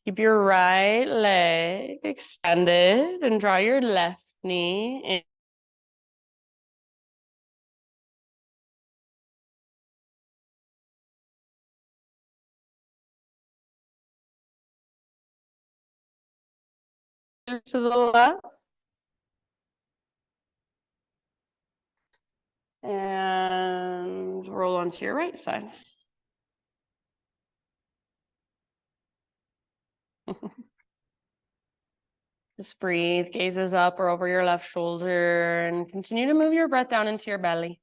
Keep your right leg extended and draw your left knee in. To the left. And roll onto your right side. Just breathe, gazes up or over your left shoulder, and continue to move your breath down into your belly.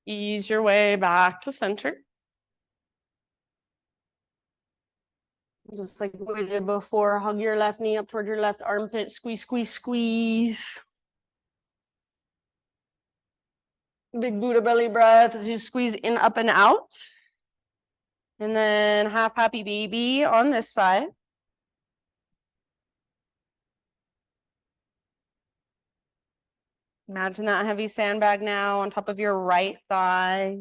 Ease your way back to center. Just like we did before, hug your left knee up towards your left armpit, squeeze, squeeze, squeeze. Big Buddha belly breath as you squeeze in, up and out. And then half happy baby on this side. Imagine that heavy sandbag now on top of your right thigh.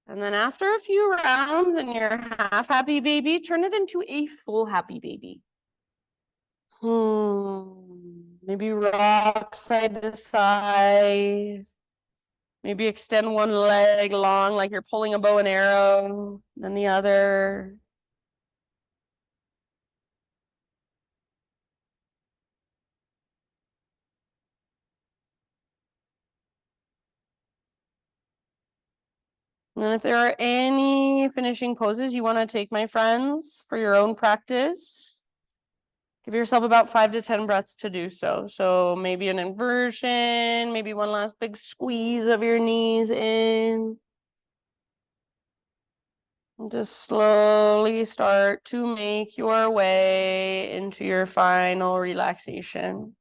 And then after a few rounds and your half happy baby, turn it into a full happy baby. Maybe rock side to side. Maybe extend one leg long like you're pulling a bow and arrow, then the other. And if there are any finishing poses you want to take, my friends, for your own practice, give yourself about 5 to 10 breaths to do so. So maybe an inversion, maybe one last big squeeze of your knees in. And just slowly start to make your way into your final relaxation.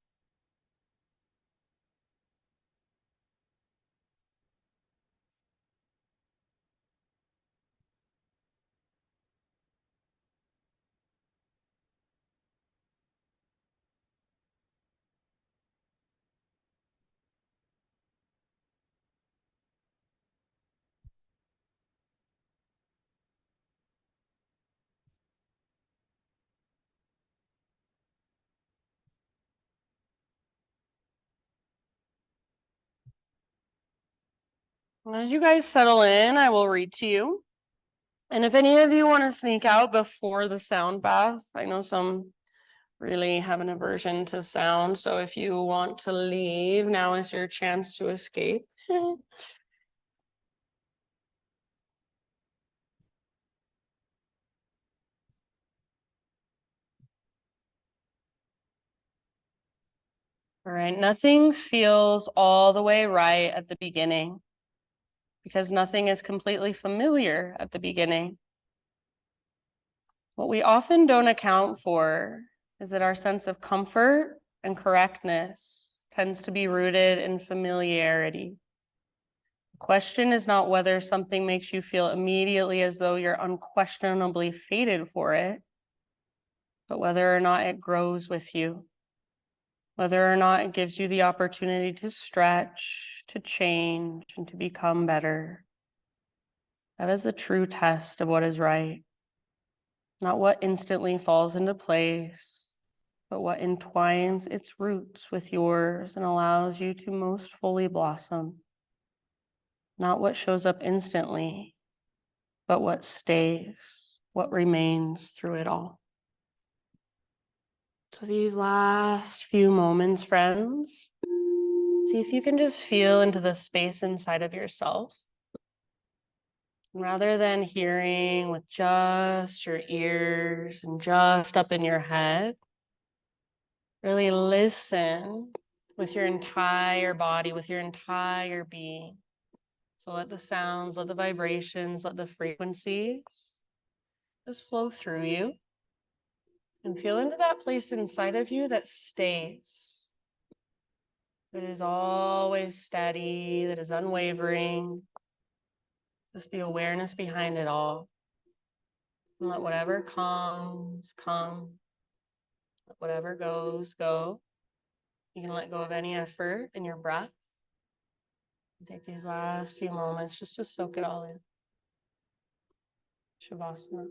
As you guys settle in, I will read to you. And if any of you want to sneak out before the sound bath, I know some really have an aversion to sound. So if you want to leave, now is your chance to escape. All right, nothing feels all the way right at the beginning because nothing is completely familiar at the beginning. What we often don't account for is that our sense of comfort and correctness tends to be rooted in familiarity. The question is not whether something makes you feel immediately as though you're unquestionably fated for it, but whether or not it grows with you, whether or not it gives you the opportunity to stretch, to change, and to become better. That is a true test of what is right. Not what instantly falls into place, but what entwines its roots with yours and allows you to most fully blossom. Not what shows up instantly, but what stays, what remains through it all. So these last few moments, friends, see if you can just feel into the space inside of yourself. Rather than hearing with just your ears and just up in your head, really listen with your entire body, with your entire being. So let the sounds, let the vibrations, let the frequencies just flow through you. And feel into that place inside of you that stays, that is always steady, that is unwavering. Just the awareness behind it all. And let whatever comes, come. Let whatever goes, go. You can let go of any effort in your breath. Take these last few moments just to soak it all in. Shavasana.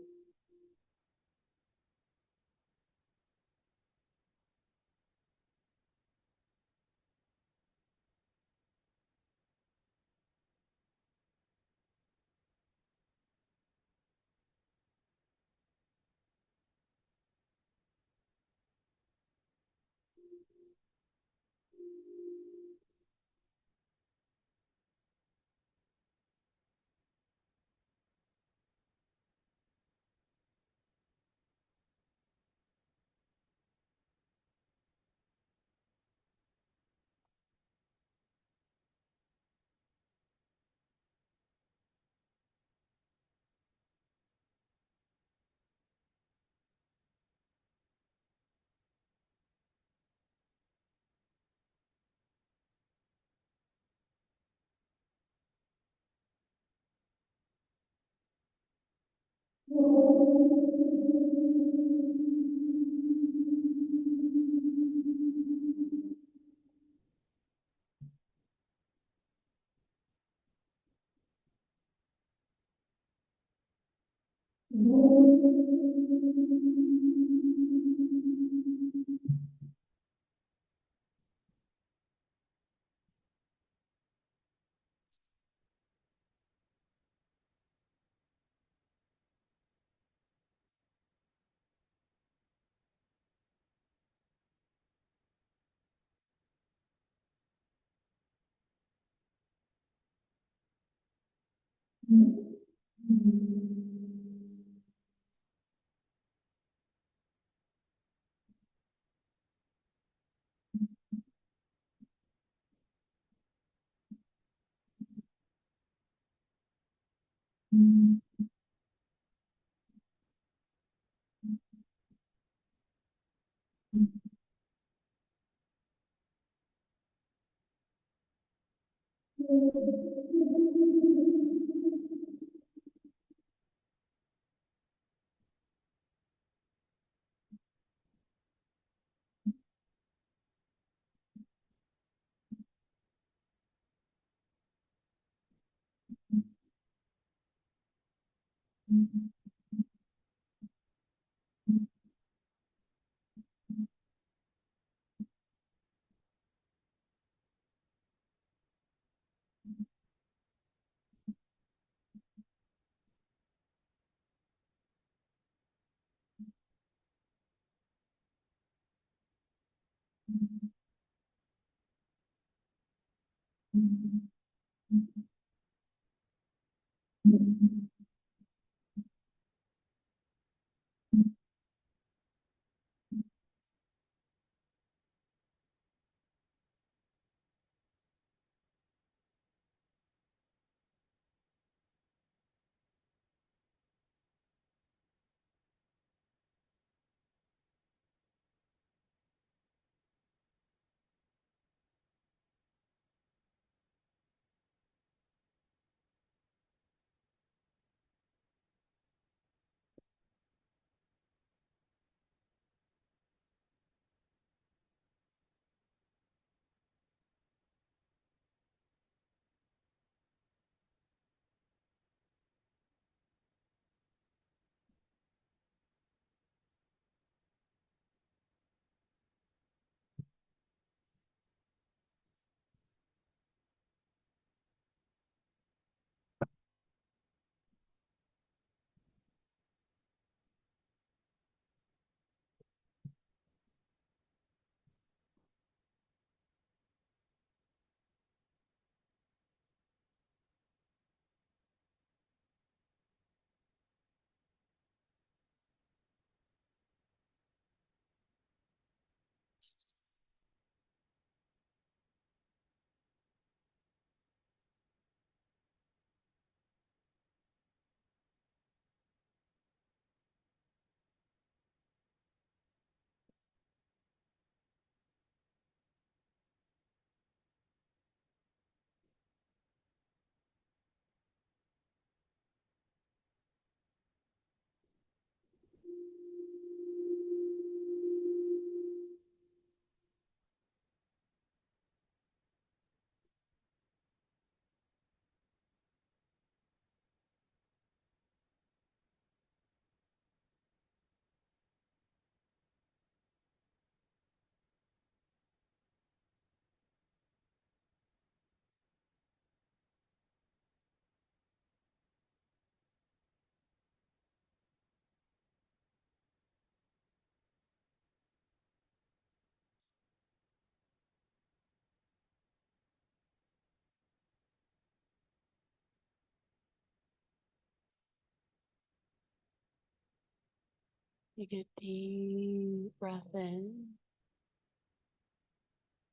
Take a deep breath in.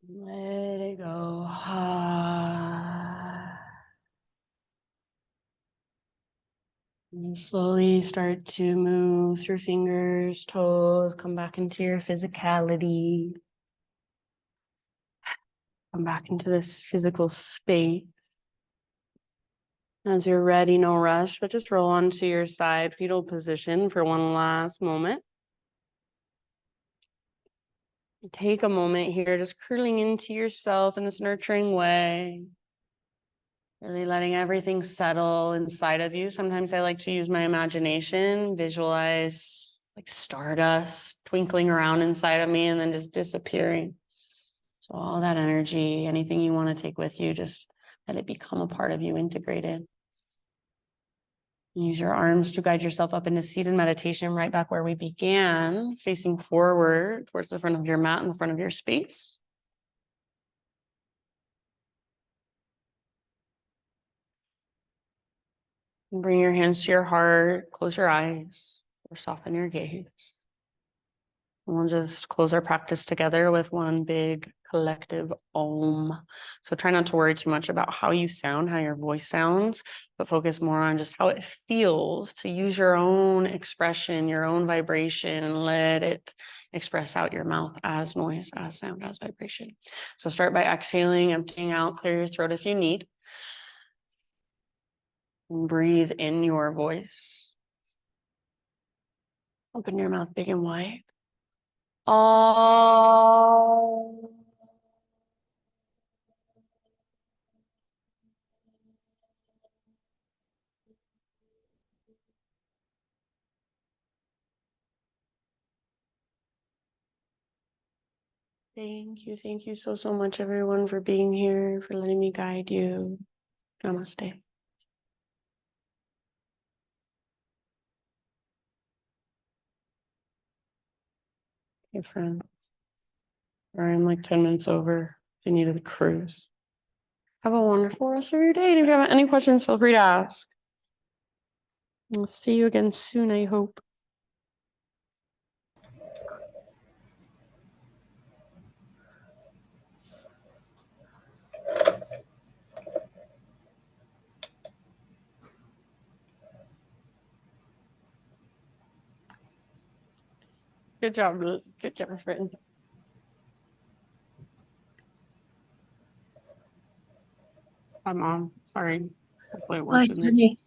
Let it go. And slowly start to move through fingers, toes, come back into your physicality. Come back into this physical space. As you're ready, no rush, but just roll onto your side fetal position for one last moment. Take a moment here, just curling into yourself in this nurturing way. Really letting everything settle inside of you. Sometimes I like to use my imagination, visualize like stardust twinkling around inside of me and then just disappearing. So all that energy, anything you want to take with you, just let it become a part of you, integrated. Use your arms to guide yourself up into seated meditation, right back where we began, facing forward towards the front of your mat, in the front of your space. And bring your hands to your heart, close your eyes, or soften your gaze. And we'll just close our practice together with one big collective Om. So try not to worry too much about how you sound, how your voice sounds, but focus more on just how it feels to use your own expression, your own vibration, and let it express out your mouth as noise, as sound, as vibration. So start by exhaling, emptying out, clear your throat if you need. And breathe in your voice. Open your mouth big and wide. Oh. Thank you so much, everyone, for being here, for letting me guide you. Namaste. Hey, friends. I'm like 10 minutes over. If you needed a cruise. Have a wonderful rest of your day. And if you have any questions, feel free to ask. I'll see you again soon, I hope. Good job, Liz. Good job, friend. Hi, Mom. Sorry. Hopefully it Bye, works with me. honey.